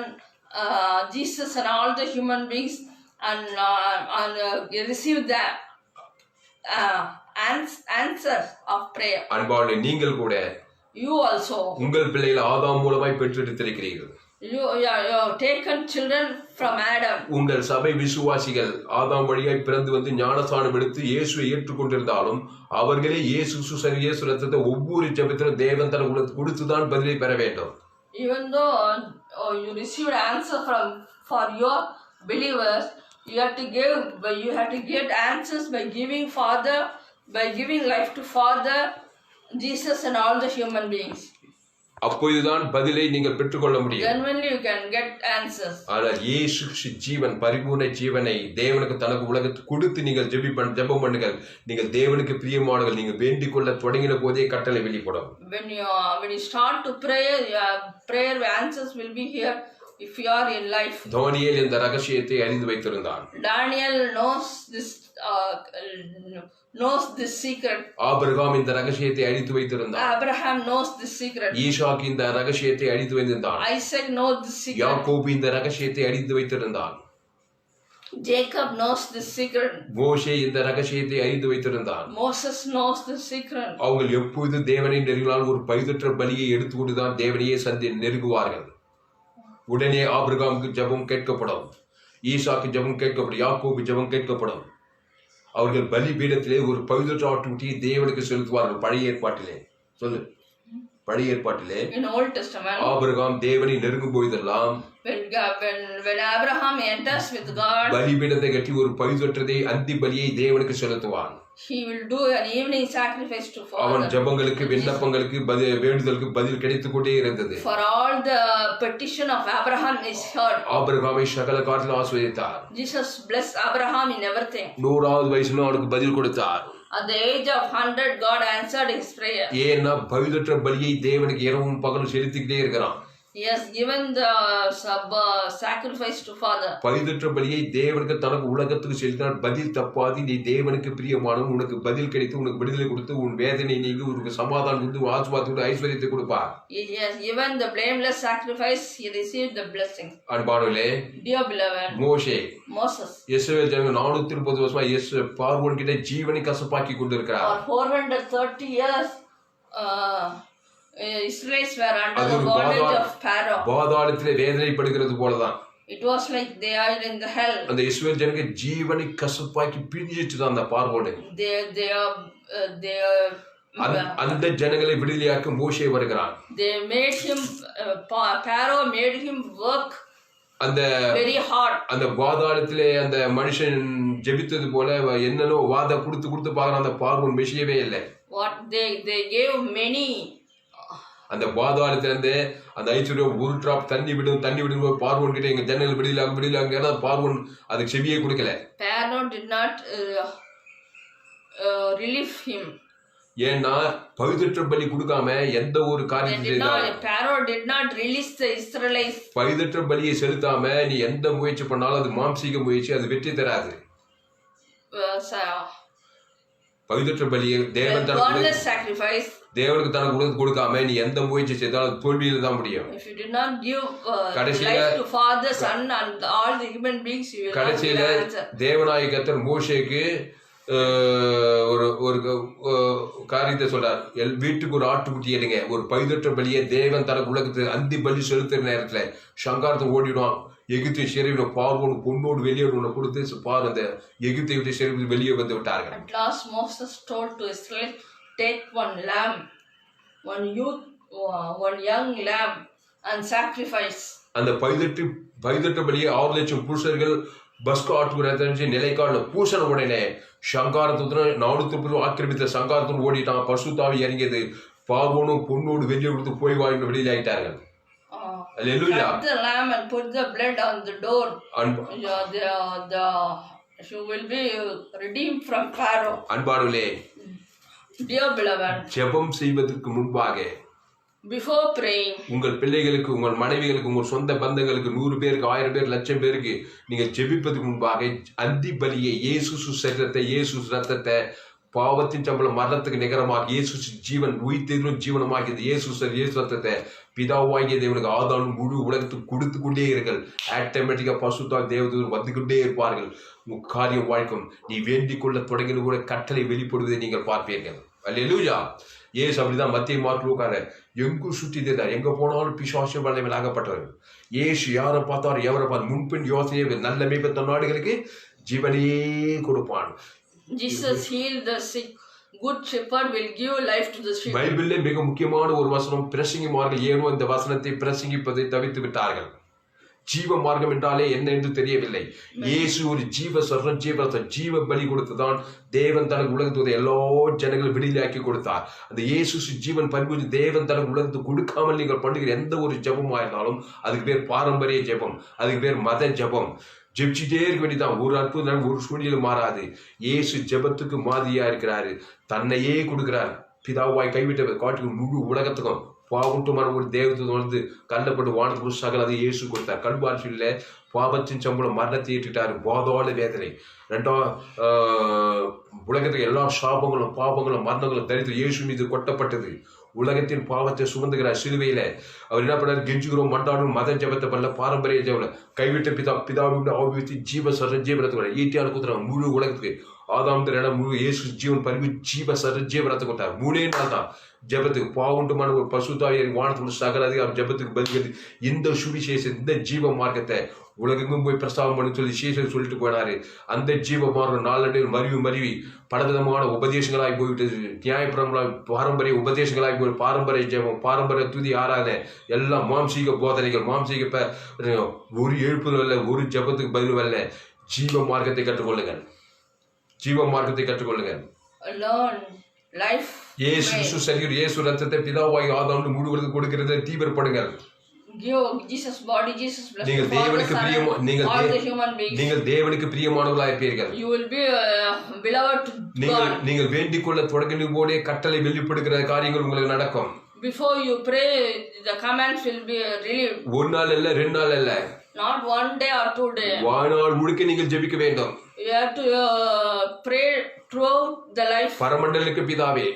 Jesus and all the human beings and received the answer of prayer. அன்பானே, நீங்கள் கூட you also உங்கள் பிள்ளைகளை ஆதாம் மூலமாய் பெற்றெடுத்திருக்கிறீர்கள். You have taken children from Adam. உங்கள் சபை விசுவாசிகள் ஆதாம் வழியாய் பிறந்து வந்து ஞானஸ்நானம் எடுத்து இயேசுவை ஏற்றுக்கொண்டிருந்தாலும் அவர்களே இயேசு ரத்தத்தை ஒவ்வொரு ஜெபத்திலும் தேவன் தனக்கு கொடுத்துதான் பதிலை பெற வேண்டும். Even though you received answer for your believers, you have to get answers by giving life to Father, Jesus and all the human beings. அப்பொழுதுதான் பதிலை நீங்கள் பெற்றுக்கொள்ள முடியும். Then only you can get answers. ஆனால் இயேசு ஜீவன், பரிபூர்ண ஜீவனை தேவனுக்கு தனக்கு உலகத்துக்கு கொடுத்து நீங்கள் ஜெபம் பண்ணுங்கள். நீங்கள் தேவனுக்கு பிரியமானவர்கள். நீங்கள் வேண்டிக் கொள்ள தொடங்கின போதே கட்டளை வெளிப்படும். When you start to pray, prayer answers will be here if you are in life. தானியேல் இந்த ரகசியத்தை அறிந்து வைத்திருந்தான். Daniel knows this secret. Abraham இந்த ரகசியத்தை அறிந்து வைத்திருந்தான். Abraham knows this secret. Isaac இந்த ரகசியத்தை அறிந்து வைத்திருந்தான். Isaac knows this secret. யாக்கோபு இந்த ரகசியத்தை அறிந்து வைத்திருந்தான். Jacob knows this secret. மோசே இந்த ரகசியத்தை அறிந்து வைத்திருந்தான். Moses knows this secret. அவங்க எப்பொழுது தேவனை நெருங்கினால் ஒரு பழுதற்ற பலியை எடுத்துக்கொண்டுதான் தேவனையே நெருங்குவார்கள். உடனே ஆபிரகாமுக்கு ஜெபம் கேட்கப்படும், ஈசாக்கு ஜெபம் கேட்கப்படும், யாக்கோபு ஜெபம் கேட்கப்படும். அவர்கள் பலி பீடத்திலே ஒரு பழுதற்ற ஆட்டுக்குட்டியை தேவனுக்கு செலுத்துவார்கள். பழைய ஏற்பாட்டிலே in Old Testament, ஆபிரகாம் தேவனை நெருங்கும் போதெல்லாம் when Abraham enters with God, பலிபீடத்தை கட்டி ஒரு பழுதற்றதை அந்தி பலியை தேவனுக்கு செலுத்துவான். he will do an evening sacrifice to அவன் Father. ஜெபங்களுக்கு விண்ணப்பங்களுக்கு வேண்டுதலுக்கு பதில் கிடைத்துக் கொண்டே இருந்தது. For all the petition of Abraham is heard. ஆபிரகாமை சகல காரியத்திலும் ஆசீர்வதித்தார். Jesus blessed Abraham in everything. 100வது வயசுல அவனுக்கு பதில் கொடுத்தார். At the age of 100, God answered his prayer. ஏன்னா பவித்திர பலியை தேவனுக்கு இரவும் பகலும் செலுத்திக்கிட்டே இருக்கிறான். He has given the sacrifice to Father. பவித்திர பலியை தேவனுக்கு தனக்கு உலகத்துக்கு செலுத்தினால் பதில் தப்பாதி நீ தேவனுக்கு பிரியமானவன், உனக்கு பதில் கிடைத்து உனக்கு விடுதலை கொடுத்து உன் வேதனை நீங்கி உனக்கு சமாதானம் கொடுத்து ஆசீர்வாதத்தோடு ஐஸ்வர்யத்தை கொடுப்பார். He has given the blameless sacrifice. He received the blessing. அன்பானவர்களே, Dear beloved, Moses இஸ்ரவேல் ஜனங்கள் 430 வருஷமா பார்வோன் கிட்ட ஜீவனை கசப்பாக்கி கொண்டிருக்கிறார். For 430 years Israelites were under the bondage of Pharaoh. பாதாளத்திலே வேதனைப்படுகிறது போலதான். It was like they are in the hell. அந்த இஸ்ரவேல் ஜனங்கள் ஜீவனை கசப்பாக்கி பிழிஞ்சிட்டு அந்த பார்வோனை. They are அந்த ஜனங்களை விடுதலையாக்க மோசே வருகிறான். They made him Pharaoh made him work அந்த very hard. அந்த பாதாளத்திலே அந்த மனுஷன் ஜெபித்தது போல என்னனோ வாத கொடுத்து பார்க்கறான். அந்த பார்வோன் மெஷியவே இல்லை. What they gave many. அந்த பாதாளத்திலிருந்து அந்த ஐஸ்வர்யம் ஒரு டிராப் தண்ணி விடும் பார்வோன் கிட்ட எங்க ஜன்னல் விடலாங்க பார்வோன் அதுக்கு செவியே கொடுக்கல. Pharaoh did not relieve him. ஏன்னா பவித்திர பலி கொடுக்காம எந்த ஒரு காரியம் செய்தாலும் Pharaoh did not release the Israelites. பவித்திர பலியை செலுத்தாம நீ எந்த முயற்சி பண்ணாலும் அது மாம்சீக முயற்சி, அது வெற்றி தராது. பவித்திர பலியை தேவனுக்கு தனக்கு கொடுக்காம நீ எந்த முயற்சி செய்தாலும் அது தோல்வியில தான் முடியும். கடைசியில தேவனாய கர்த்தர் மோசேக்கு ஒரு காரியத்தை சொல்றார். வீட்டுக்கு ஒரு ஆட்டுக்குட்டி எடுங்க, ஒரு பவித்திர பலியை தேவன் தனக்கு உலகத்துக்கு அந்தி பலி செலுத்துற நேரத்துல சங்காரத்தை ஓடிடும். எகிப்தை சிறைவிட பார்வோன் பொண்ணோடு வெளியே கொடுத்து பார் அந்த எகிப்தை விட்டு சிறைவில் வெளியே வந்து விட்டார்கள். At last Moses told to Israel, take one lamb, one young lamb and sacrifice. அந்த பவித்திர பலியை 6 லட்சம் புருஷர்கள் பஸ்கோ ஆட்டு நிலைக்கால பூசண உடனே சங்காரத்துடன் 430 ஆக்கிரமித்த சங்காரத்துடன் ஓடிட்டான். பசுத்தாவி இறங்கியது. பார்வோனும் பொண்ணோடு வெளியே கொடுத்து போய் வாழ்ந்து வெளியில் ஆயிட்டார்கள். Cut the lamb and put the blood on the door. You will be redeemed from Pharaoh. அன்பானவர்களே, dear beloved, ஜெபம் செய்வதற்கு முன்பாக before praying, உங்கள் பிள்ளைகளுக்கு, உங்கள் மனைவிகளுக்கு, உங்கள் சொந்த பந்தங்களுக்கு 100 பேருக்கு 1000 பேர் 1,00,000 பேருக்கு நீங்க ஜெபிப்பதற்கு முன்பாக அந்தி பலியை, இயேசு சரீரத்தை, இயேசு ரத்தத்தை, பாவத்தின் சம்பளம் மரணத்துக்கு நிகரமாக இயேசு ஜீவன் உயிர்த்தெழும் ஜீவனமாகிய இயேசு ரத்தத்தை பிதாவாகிய தேவனுக்கு ஆதாரம் முழு உலகத்துக்கு கொடுத்து கொண்டே இருங்கள். ஆட்டோமேட்டிக்கா பசுத்தால் தேவதூதர் வந்து கொண்டே இருப்பார்கள். உன் காரியம் வாழ்க்கும். நீ வேண்டிக் கொள்ள தொடங்கின கூட கட்டளை வெளிப்படுவதை நீங்கள் பார்ப்பீர்கள். அல்லேலூயா. ஏசு அப்படிதான் மத்திய மார்க் லூக்கால எங்கும் சுற்றி தெரிந்தார். எங்க போனாலும் பிசாசு வல்லமையில் ஆகப்பட்டவர்கள். ஏசு யாரை பார்த்தார், எவரை பார்த்து முன்பின் யோசனையை நல்ல மேய்ப்ப நாடுகளுக்கு ஜீவனையே கொடுப்பான். Jesus healed the sick. Good shepherd will give life to the sheep. பைபிளிலே மிக முக்கியமான ஒரு வசனம். பிரசங்கிமார்கள் ஏனோ இந்த வசனத்தை பிரசங்கிப்பதை தவிர்த்து விட்டார்கள். ஜீவ மார்க்கம் என்றாலே என்ன என்று தெரியவில்லை. இயேசு ஒரு ஜீவ பலி கொடுத்துதான் தேவன் தனக்கு உலகத்துவதை எல்லா ஜனங்களும் விடுதலையாக்கி கொடுத்தார். அந்த இயேசு ஜீவன் பரிபூர்த்தி தேவன் தனக்கு உலகத்துக்கு கொடுக்காமல் நீங்கள் பண்ணுகிற எந்த ஒரு ஜபமா இருந்தாலும் அதுக்கு பேர் பாரம்பரிய ஜபம், அதுக்கு பேர் மத ஜபம். ஜெபிச்சுட்டே இருக்க வேண்டியதான். ஒரு அற்புதம் ஒரு சூழ்நிலை மாறாது. இயேசு ஜெபத்துக்கு மாதிரியா இருக்கிறாரு. தன்னையே கொடுக்கிறார். பிதாவாய் கைவிட்ட காட்டுக்கு முழு உலகத்துக்கும் பாவட்டுமான ஒரு தேவத்துவம் வந்து கல்லப்பட்டு வானத்துக்கு சகல அதை இயேசு கொடுத்தார். கல்வாரிசியில பாவத்தின் சம்பளம் மரணத்தை ஏற்றிட்டாரு. பாதாள வேதனை. 2 உலகத்துக்கு எல்லா சாபங்களும் பாவங்களும் மரணங்களும் தரித்து இயேசு மீது கொட்டப்பட்டது. உலகத்தின் பாவத்தை சுமந்துகிறார் சிலுவையில. அவர் என்ன கெஞ்சுகிறோம், மண்டாடும் மத ஜபத்தை பண்ணல, பாரம்பரிய ஜபம் கைவிட்ட பிதாவின் ஆவியத்தை ஜீவரத்தை ஈட்டியான குத்துறாங்க முழு உலகத்துக்கு. ஆதாம் இடம் முழு இயேசு ஜீவன் பரிவு ஜீவரத்தை கொடுத்தார். 3 நாள் தான் ஜபத்துக்கு. பாவுண்டுமான ஒரு பசுத்தாவிய வானத்துக்கு சகலாதி அவர் ஜபத்துக்கு பதில் இந்த சுவிசேஷம், இந்த ஜீவ மார்க்கத்தை உலகெங்கும் போய் பிரஸ்தாபம் பண்ணி சொல்லி சீசன் சொல்லிட்டு போனாரு. அந்த ஜீவ மார்க்கம் நாளடைவில் மருவி பலவிதமான உபதேசங்களாகி போய்விட்டது. நியாயப்பிரமாண பாரம்பரிய உபதேசங்களாகி போய் பாரம்பரிய ஜெபம், பாரம்பரிய துதி ஆராதனை எல்லாம் மாம்சீக போதனைகள், மாம்சீக ஒரு எழுப்புதல் அல்ல, ஒரு ஜபத்துக்கு பதில் அல்ல. ஜீவ மார்க்கத்தை கற்றுக்கொள்ளுங்கள். learn life இயேசு way. கிறிஸ்து சரீரம் இயேசு ரத்தத்தை பிதாவாய் ஆதாமுக்கு முழுவதும் கொடுக்கிறதை தீவிரப்படுங்கள். Give Jesus body, Jesus blood நீங்கள் to all the தேவனுக்கு son பிரியமா and நீங்கள் all the human beings. நீங்கள் தேவனுக்கு பிரியமானவர்களாய் இருப்பீர்கள். You will be beloved to God. நீங்கள் வேண்டிக் கொள்ள தொடங்கின போதே கட்டளை வெளிப்படுகிற காரியங்கள் உங்களுக்கு நடக்கும். Before you pray, the commands will be relieved. ஒரு நாள் அல்ல, 2 நாள் அல்ல, Not 1 day or 2 days. வாழ்நாள் முழுக்க நீங்கள் ஜெபிக்க வேண்டும். You have to pray throughout the life. பரமண்டலுக்கு பிதாவே,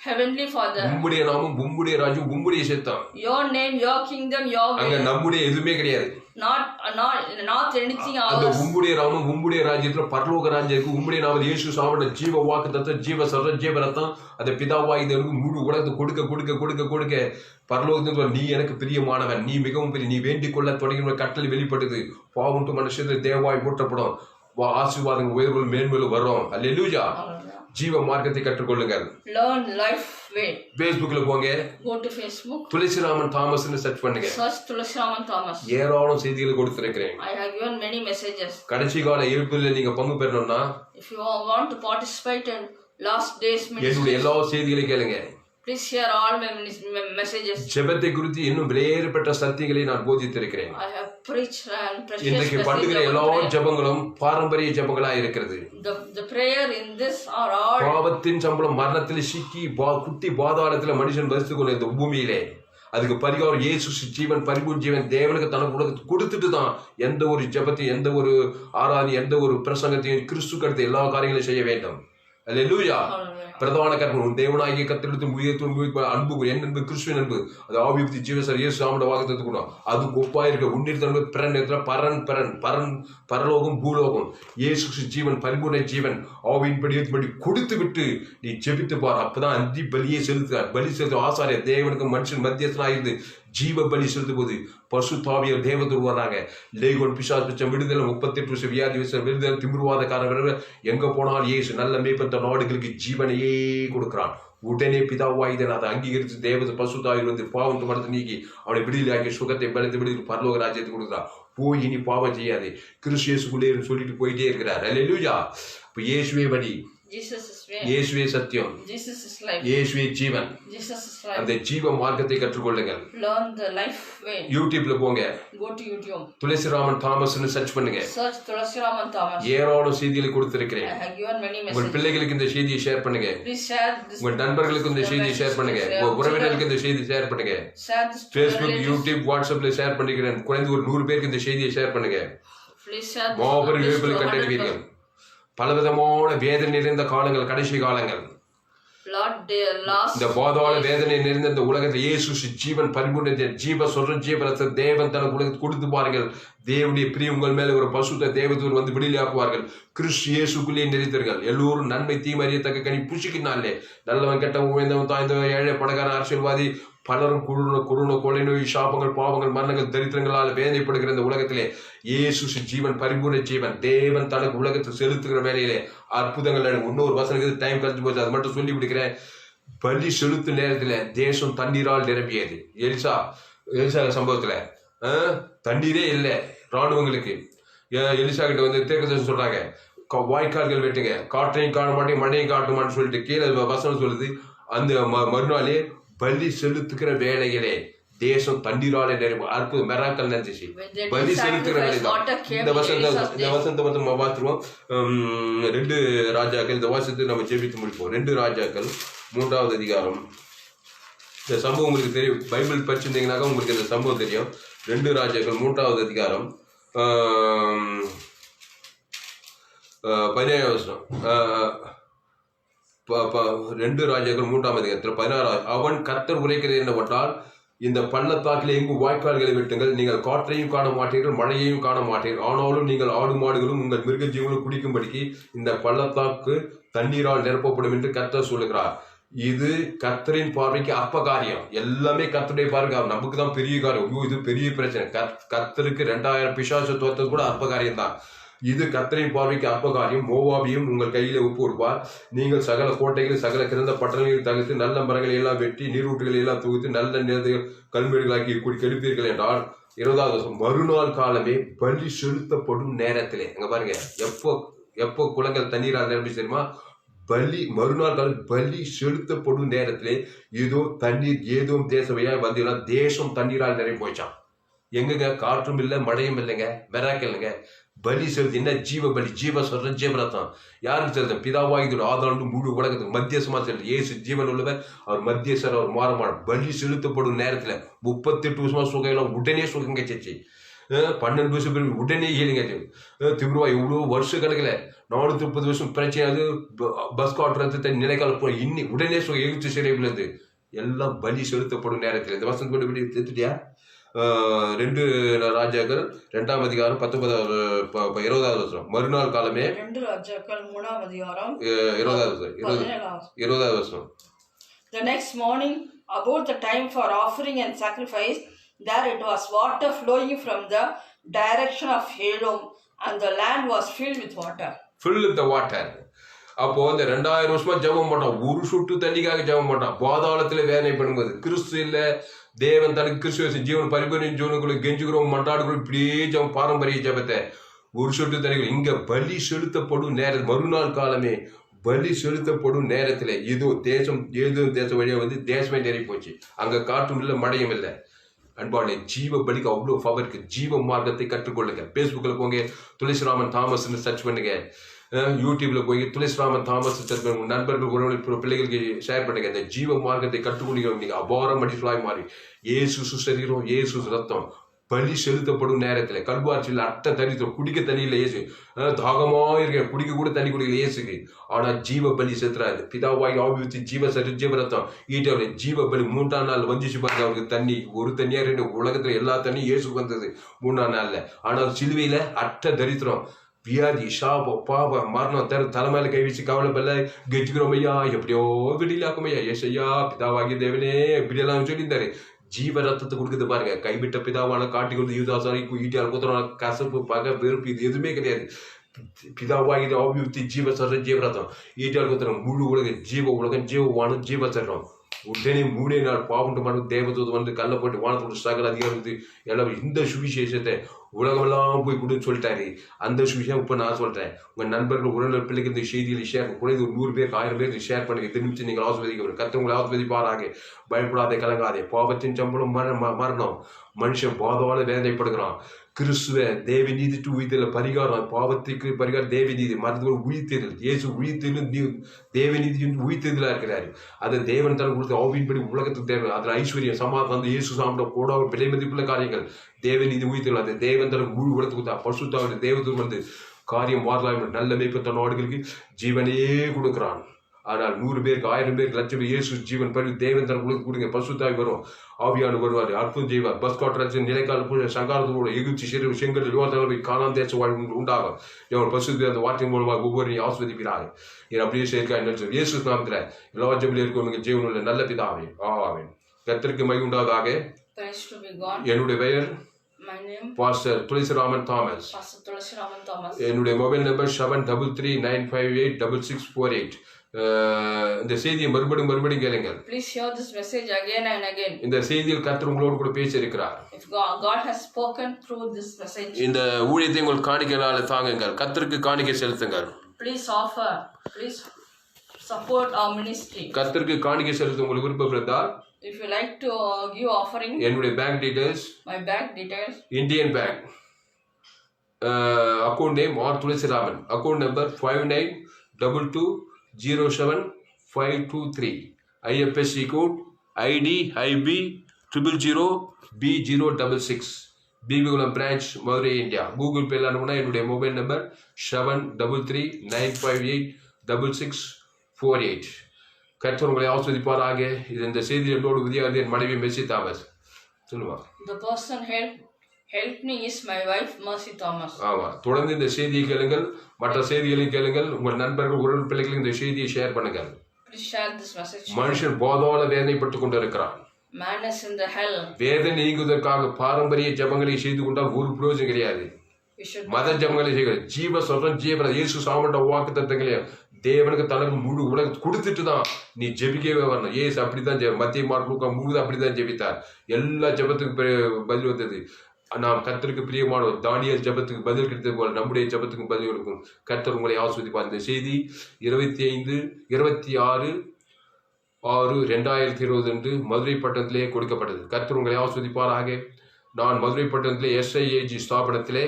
Heavenly Father, உம்முடைய நாமம், உம்முடைய ராஜ்யம், உம்முடைய சித்தம். your name, your kingdom, your அங்க will. நம்முடைய எதுவுமே கிடையாது. Not anything அந்த else. உம்முடைய நாமம், உம்முடைய ராஜ்யத்துல பரலோக ராஜ்யம் இருக்கு. உம்முடைய நாமம் இயேசு சாமட ஜீவ வாக்கு தத்துவம், ஜீவ சர்வ ஜீவ ரத்தம். அந்த பிதாவாய் இந்த முழு உலகத்தை கொடுக்க கொடுக்க கொடுக்க கொடுக்க பரலோகத்துல நீ எனக்கு பிரியமானவன், நீ மிகவும் பெரிய, நீ வேண்டிக் கொள்ள தொடங்கின கட்டளை வெளிப்படுது. பாவம் மனுஷத்துல தேவாய் ஊற்றப்படும், ஆசீர்வாதங்கள் உயர்வுகள் மேன்மேலும் வரும். அல்லேலூயா. ஜீவ மார்க்கத்தை கற்றுக்கொள்ளுங்கள். Learn life way. Facebookல போங்க, Go to Facebook. துளசிராமன் தாமஸ்னு சர்ச் பண்ணுங்க. Search Tulasiram Thomas. ஏராளம் செய்திகள் கொடுத்திருக்கிறேன். I have given many messages. கடைசி கால இருப்பில் நீங்க பங்கு பெறணும்னா If you want to participate in last days என்னுடைய ministry, எல்லா செய்திகளையும் கேளுங்க. please share all my messages. ஜெபத்தை குறித்து இன்னும் விலையேறப்பட்ட சத்தியங்களை நான் போதித்திருக்கிறேன். I have preached and precious இன்றைக்கு message பண்ணுகிற எல்லா about prayer. ஜெபங்களும் பாரம்பரிய ஜெபங்களா இருக்கிறது. The prayer in this are all பாவத்தின் சம்பளம் மரணத்தில் சிக்கி குட்டி பாதாளத்துல மனுஷன் வசித்துக் கொண்ட இந்த பூமியிலே அதுக்கு பரிகாரம் இயேசு ஜீவன், பரிபூர்ண ஜீவன் தேவனுக்கு தனக்கு உலகத்துக்கு கொடுத்துட்டு தான் எந்த ஒரு ஜெபத்தையும், எந்த ஒரு ஆராதனை, எந்த ஒரு பிரசங்கத்தையும் கிறிஸ்துக்கு அடுத்த எல்லா காரியங்களையும் செய்ய வேண்டும். அல்லேலூயா. பிரதான கற்பனை தேவனாகிய கத்தெடுத்து உயர்த்து அன்பு, என் அன்பு கிறிஸ்துவின் அன்பு, அது ஆவிபத்தி ஜீவசர் இயேசு சாமட வாக்குத்தத்தை கூட அதுக்கு ஒப்பா இருக்க உன்னிருத்த பிறன் பரன் பரன் பரன் பரலோகம் பூலோகம் இயேசு ஜீவன், பரிபூர்ண ஜீவன் ஆவியின்படி கொடுத்து விட்டு நீ ஜெபித்து பார். அப்பதான் அந்தி பலியை செலுத்துகிறார். பலி செலுத்த ஆசாரிய தேவனுக்கு மனுஷன் மத்தியஸ்தனாயிருந்து ஜீவ பலி செலுத்தும் போது பசுத்தாவியர் தேவதூர் வர்றாங்க. லேகோன் பிசாசு பிச்சம் விடுதலை, 38 வருஷம் வியாதி விடுதலை, திமிர்வாதக்காரர் எங்க போனால் இயேசு நல்ல மேய்ப்பட்ட நாடுகளுக்கு ஜீவனையே கொடுக்கிறான். உடனே பிதாவாயுதன் அதை அங்கீகரித்து தேவத பசுத்தாவில் வந்து பாவம் மரத்தை நீக்கி அவனை விடுதலையாக்கி சுகத்தை பலத்தை விடுதலை பரலோக ராஜ்யத்தை கொடுக்குறான். போய் இனி பாவம் செய்யாது, கிறிஸ்து இயேசுக்குள்ளே சொல்லிட்டு போயிட்டே இருக்கிறார். அல்லேலூயா. இப்ப இயேசுவே வழி, Jesus is way. இயேசுவே சத்தியம், Jesus is life. இயேசுவே ஜீவன். Jesus is life. அந்த ஜீவ மார்க்கத்தை கற்றுக்கொள்ளுங்கள். Learn the life way. யூடியூப்ல போங்க, Go to YouTube. துளசிராமன் தாமஸ்னு சர்ச் பண்ணுங்க. Search Tulasiram Thomas. ஏராளம் செய்திகளை கொடுத்திருக்கிறேன். I have given many உங்கள் messages. பிள்ளைகளுக்கு இந்த செய்தியை ஷேர் பண்ணுங்க. Please share this. உங்கள் நண்பர்களுக்கு இந்த செய்தியை ஷேர் பண்ணுங்க. உங்க உறவினர்களுக்கு இந்த செய்தியை ஷேர் பண்ணுங்க. Share this to Facebook, relatives. YouTube, வாட்ஸ்அப்ல ஷேர் பண்ணிக்கிறேன். குறைந்து ஒரு 100 பேருக்கு இந்த செய்தியை ஷேர் பண்ணுங்க. Please share this மாபெரும் to இழப்பில் 100 கண்டறிவீர்கள். பலவிதமான வேதனை நிறைந்த காலங்கள், கடைசி காலங்கள். Lord, dear, last இந்த பாதாள வேதனை நிறைந்த இந்த உலகத்தில் இயேசு ஜீவன், பரிபூர்ண ஜீவ சொல்ற ஜீவரத்தை தேவன் தனக்கு உலகத்துக்கு கொடுத்து பாருங்கள். தேவனுடைய பிரியம் உங்கள் மேல ஒரு பசுத்த தேவதூர் வந்து விடுதலையாக்குவார்கள். கிறிஸ்து இயேசுக்குள்ளே நிறைத்தர்கள். எல்லோரும் நன்மை தீமை அறியத்தக்க கனி புசிக்கினாலே நல்லவன் கெட்டவன் உயர்ந்தவன் தாய்ந்தவன் ஏழை பணக்காரன் அரசியல்வாதி பலரும் குருண கொலை நோய் சாபங்கள் பாவங்கள் மரணங்கள் தரித்திரங்களால் வேதனைப்படுகிற இந்த உலகத்திலே இயேசு ஜீவன், பரிபூர்ண ஜீவன் தேவன் தனக்கு உலகத்தை செலுத்துகிற வேலையிலே அற்புதங்கள். இன்னொரு வசனத்துக்கு டைம் கழிச்சு போச்சு, அது மட்டும் சொல்லி பிடிக்கிறேன். பலி செலுத்தும் நேரத்துல தேசம் தண்ணீரால் நிரம்பியது. எலிசா சம்பவத்துல தண்ணீரே இல்லை ராணுவங்களுக்கு. எலிசா கிட்ட வந்து தீர்க்கதரிசனம் சொல்றாங்க, வாய்க்கால்கள் வெட்டுங்க, காற்றையும் காண மாட்டேன் மழையும் காட்டுமான்னு சொல்லிட்டு கீழே வசனம் சொல்லுது. அந்த மறுநாளே பலி செலுத்துகிற வேலைகளே தேசம் தண்ணீராலே நிறைவு. அற்புதம், மெராக்கல் நடந்துச்சு. பலி செலுத்துகிற வேலை தான். இந்த வசனத்தை வந்து நம்ம பார்த்துருவோம். 2 ராஜாக்கள், இந்த வருஷத்தை நம்ம ஜெபித்து முடிப்போம். 2 ராஜாக்கள் 3வது அதிகாரம். இந்த சம்பவம் உங்களுக்கு தெரியும், பைபிள் படிச்சிருந்தீங்கன்னாக்கா உங்களுக்கு இந்த சம்பவம் தெரியும். 2 ராஜாக்கள் 3வது அதிகாரம் 17 வசனம். 2 ராஜாக்கள் 3ஆம் அதிகாரத்தில் 16. அவன் கர்த்தர் உரைக்கிறது என்னவென்றால், இந்த பள்ளத்தாக்கில் எங்கும் வாய்க்கால்களை வெட்டுங்கள், நீங்கள் காற்றையும் காண மாட்டீர்கள் மழையையும் காண மாட்டீர்கள், ஆனாலும் நீங்கள் ஆடு மாடுகளும் உங்கள் மிருக ஜீவங்களும் குடிக்கும்படிக்கு இந்த பள்ளத்தாக்கு தண்ணீரால் நிரப்பப்படும் என்று கர்த்தர் சொல்லுகிறார். இது கர்த்தரின் பார்வைக்கு அற்ப காரியம். எல்லாமே கர்த்தருடைய பார்வை, நமக்கு தான் பெரிய காரியம். இது பெரிய பிரச்சனை. கர்த்தருக்கு 2000 பிசாசு தோற்றது கூட அற்ப காரியம் தான். இது கர்த்தரின் பார்வைக்கு அற்ப காரியம். மோவாபியும் உங்கள் கையில ஒப்பு கொடுப்பார். நீங்கள் சகல கோட்டைகள் சகல கிடந்த பட்டணங்களில் தகுத்து நல்ல மரங்களை எல்லாம் வெட்டி நீரூற்றுகளை எல்லாம் தொகுத்து நல்ல நிலத்தை கல்மேடுகளாக்கி கெடுப்பீர்கள் என்றால். 20வது மறுநாள் காலமே பலி செலுத்தப்படும் நேரத்திலே, அங்க பாருங்க, எப்போ குளங்கள் தண்ணீரால் நிரம்பி தெரியுமா? மறுநாள் காலம் பலி செலுத்தப்படும் நேரத்திலே ஏதோ தண்ணீர் ஏதோ தேசவையா வந்து தேசம் தண்ணீரால் நிறைய போயிச்சான். எங்கங்க காற்றும் இல்லை மழையும் இல்லைங்க, மெராக்கல் இல்லைங்க. பலி செலுத்தி என்ன ஜீவ பலி, ஜீவ சொல்றேன் ஜீவரத்தம் யாருக்கு செலுத்த? பிதாவாகியோட ஆதாரம் முழு உலகத்துக்கு மத்தியசமா செலுத்து. ஏசு ஜீவன் உள்ளவர், அவர் மத்தியசர், அவர் மாறமான. பலி செலுத்தப்படும் நேரத்துல 38 வருஷமா சுகம் உடனே சுகம் கிடைச்சிச்சு. 12 வருஷம் உடனே ஹீலிங் ஆச்சு. திரும்ப இவ்வளோ வருஷ கணக்கில் 430 வருஷம் பிரச்சனை, பஸ் காட்டுறது நிலைக்கால போய் இன்னி உடனே சுகம் எழுத்து சிறையிலிருந்து எல்லாம் பலி செலுத்தப்படும் நேரத்தில். இந்த வசனம் கொண்டு போய் தெரிஞ்சுட்டியா? 2 ராஜாக்கள் 2ஆம் அதிகாரம் 20வது வருஷம். மறுநாள் காலமே 2 ராஜாக்கள் 3ஆம் அதிகாரம் 20வது வருஷம். The next morning, about the time for offering and sacrifice, there it was water flowing from the direction of Helom, and the land was filled with water. Filled with the water. அப்போ அந்த 2000 வருஷமா ஜெபம் பண்ணோம், ஒரு சொட்டு தண்ணிக்காக ஜெபம் பண்ணோம். பாதாளத்துல வேதனை பண்ணும்போது கிறிஸ்து இல்ல, தேவன் தனக்கு கிறிஸ்துவ ஜீவன் பரிபூர்ண ஜீவனுக்குள்ள கெஞ்சுகிறோம், மன்றாடுகிறோம், இப்படியே ஜெபம், பாரம்பரிய ஜெபத்தை. ஒரு சொட்டு தண்ணிகள் இங்க பலி செலுத்தப்படும் நேரம், மறுநாள் காலமே பலி செலுத்தப்படும் நேரத்துல ஏதோ தேசம் வழியா வந்து தேசமே நிறைய போச்சு. அங்க காற்றும் இல்லை மழையும் இல்லை. அன்பானே, ஜீவ பலிக்கு அவ்வளோ பவர் இருக்கு. ஜீவ மார்க்கத்தை கற்றுக்கொள்ளுங்க. பேஸ்புக்ல போங்க, துளசிராமன் தாமஸ்ன்னு சர்ச் பண்ணுங்க. யூடியூப்ல போய் துளசிராமன் தாமஸ் சர்ச் பண்ணுங்க. நண்பர்கள், உறவுகள், பிள்ளைகளுக்கு ஷேர் பண்ணுங்க. இந்த ஜீவ மார்க்கத்தை கற்றுக்கொள்கிறோம். நீங்க அபாரம் மடிஃபுல்லாய் மாறி ஏசு சரீரம், ஏசு ரத்தம் பலி செலுத்தப்படும் நேரத்துல கல்வாரியில் அட்டை தரித்திரம், குடிக்க தண்ணியில் ஏசு தாகமா இருக்க, குடிக்க கூட தண்ணி குடிக்கல ஏசுக்கு. ஆனா ஜீவ பலி செலுத்துறாரு. பிதாவாய் ஆவித்து ஜீவ ஜீவரத்தம் ஈட்டவரை ஜீவ பலி 3ஆம் நாள் வந்துச்சு பாருங்க. அவருக்கு தண்ணி ஒரு தண்ணியா 2, உலகத்துல எல்லா தண்ணியும் ஏசுக்கு வந்தது 3ஆம் நாள்ல. ஆனா சிலுவையில அட்டை தரித்திரம், வியாதி, சாபம், பாவம், மரணம், தலைமையில கை வச்சு கவலைப்படல, கெஞ்சுக்கிறோம் ஐயா, எப்படியோ விடிலாக்கும் ஐயா, ஏசையா பிதாவாகிய தேவனே இப்படியெல்லாம் சொல்லியிருந்தாரு. ஜீவ ரத்தத்தை கொடுக்குது பாருங்க. கைவிட்ட பிதாவான காட்டி கொடுத்து யூதாசாரி ஈட்டியால் குத்துறோம், கசப்பு, பகை, வெறுப்பு, இது எதுவுமே கிடையாது. பிதாவாகி ஆவியுத்தி ஜீவ சர்றம், ஜீவரத்தம் ஈட்டியால் குத்துறோம். முழு உலகம் ஜீவ உலகம், ஜீவவானம், ஜீவ சர்றம். உடனே 3 நாள் பாவண்டு மனு தேவதூதம் வந்து கல்ல போட்டு வானத்தோட சகல அதிகாரம் வந்து எல்லாம் இந்த சுவிசேஷத்தை உலகமெல்லாம் போய் கொடுன்னு சொல்லிட்டாரு. அந்த சுவிசேஷம் இப்ப நான் சொல்றேன். உங்க நண்பர்கள், உறவினர், பிள்ளைக்கு இந்த செய்திகளை ஷேர் குறைந்து 100 பேருக்கு 1000 பேருக்கு ஷேர் பண்ணுங்க. திரும்பி நீங்கள் ஆஸ்வதிக்க கருத்து உங்களை ஆஸ்வதிப்பாராக. பயப்படாதே, கலங்காதே. பாவத்தின் சம்பளம் மரணம். மனுஷன் பாதாள வேதனைப்படுகிறான். கிறிஸ்துவ தேவ நீதி உயிர்த்தல பரிகாரம், பாவத்துக்கு பரிகாரம் தேவ நீதி, மரணத்தோடு உயிர்த்தெழுதல். இயேசு உயிர்த்தெழுதல் தேவ நீதி உயிர்த்தெழுதலா இருக்கிறாரு. அதை தேவன் தனக்கு கொடுத்த ஆவியின்படி உலகத்துக்கு தேவை. அதுல ஐஸ்வர்யம், சமாதானம், அந்த இயேசு சாப்பிட போட விலை மதிப்புள்ள காரியங்கள் தேவ நீதி உயிர்த்தெழுதல். அது தேவன் தனக்கு முழு உலகத்துக்கு கொடுத்தா. பசுத்தாவுடைய தேவதூதன் வந்து காரியம் மாறலாம். நல்ல மேய்ப்ப நாடுகளுக்கு ஜீவனையே கொடுக்கிறான். ஆனால் 100 பேருக்கு 1000 பேருக்கு லட்சம் பேர் இயேசு ஜீவன் பரி தேவன் தன் கொடுங்க. பசுத்தாய் வரும், ஆவியான வருவார், அற்புதம் செய்வார். பஸ் காட்டு நிலைக்கால சங்காரத்தோட எகுச்சி செங்கல் யுவத்தலைமை காணாம் தேச வாழ்வு உண்டாகும். இவன் பசு அந்த வார்த்தை மூலமாக ஒவ்வொரு ஆஸ்வதிக்கிறார்கள். இது அப்படியே சேர்க்கா என்ன சொல்லி இயேசு நாமத்துல எல்லா ஜபிலே இருக்கவங்க ஜீவன் உள்ள நல்ல பிதாவே ஆமென். கர்த்தருக்கு மகிமை உண்டாவதாக. என்னுடைய பெயர் பாஸ்டர் துளசிராமன் தாமஸ். என்னுடைய மொபைல் நம்பர் 7339586648. இந்த செய்தியை மறுபடியும் கேளுங்கள். Please hear this message again and again. இந்த செய்தியில் கர்த்தர் உங்களோடு கூட பேசி இருக்கிறார். If God has spoken through this message, இந்த ஊழியத்தை உங்கள் காணிக்கையால தாங்குங்கள். கர்த்தருக்கு காணிக்கை செலுத்துங்கள். Please offer, please support our ministry. கர்த்தருக்கு காணிக்கை செலுத்த உங்களுக்கு விருப்பம் இருந்தால், if you like to give offering, என்னுடைய bank details, my bank details, Indian bank, account name R Thulasiraman, account number 5922075523, IFSC code ID IB 000B066, Bibikulam branch, Madurai, India. Google பேல அனுப்புனா என்னுடைய மொபைல் நம்பர் 7339586648. கர்த்தர் உங்களை ஆஸ்வதிப்பாராக. இது இந்த செய்தி என்னோடு உதவியாக என் மனைவி மெர்சி தாமஸ். சொல்லுவா. The person help me is my wife Mercy Thomas. ஆமா, தொடர்ந்து இந்த செய்தியை கேளுங்கள், மற்ற செய்திகளையும் கேளுங்கள். உங்கள் நண்பர்கள், உறவு பிள்ளைகளுக்கு இந்த செய்தியை ஷேர் பண்ணுங்கள். Please share this message. மனுஷன் போதால வேதனைப்பட்டுக் கொண்டிருக்கிறான். Man is in the hell. வேதனை நீங்குவதற்காக பாரம்பரிய ஜபங்களை செய்து கொண்டால் ஒரு பிரயோஜனம் கிடையாது. மத ஜபங்களை செய்கிறது. ஜீவ சொல்றேன், ஜீவன இயேசு சாமண்ட வாக்கு தத்தங்களே தேவனுக்கு தனக்கு முழு உலகம் கொடுத்துட்டு தான் நீ ஜெபிக்கவே வரணும். ஏசு அப்படித்தான் மத்திய மார்க் லூக்கா 3 அப்படித்தான் ஜெபித்தார். எல்லா ஜபத்துக்கு பதில் வந்தது. நாம் கர்த்தருக்கு பிரியமானவர். தானியேல் ஜெபத்துக்கு பதில் கிடைத்தது போல நம்முடைய ஜெபத்துக்கு பதில் கொடுக்கும். கர்த்தர் உங்களை ஆசீர்வதிப்பார். இந்த செய்தி 26/6/2020 அன்று மதுரை பட்டணத்திலே கொடுக்கப்பட்டது. கர்த்தர் உங்களை ஆசீர்வதிப்பாராக. நான் மதுரை பட்டணத்திலே SIAG ஸ்தாபனத்திலே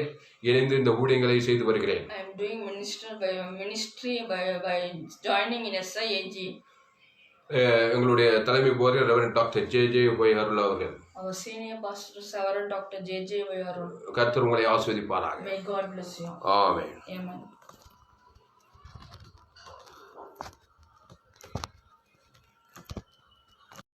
இணைந்து இந்த ஊழியங்களை செய்து வருகிறேன். I am doing ministry by joining in SIAG. எங்களுடைய தலைமை போதகர் ரெவரண்ட் டாக்டர் JJ அருள் அவர்கள். Our senior pastor Reverend Dr. JJ Arul. கர்த்தர் உங்களை ஆசீர்வதிப்பாராக. May God bless you. Amen. Amen.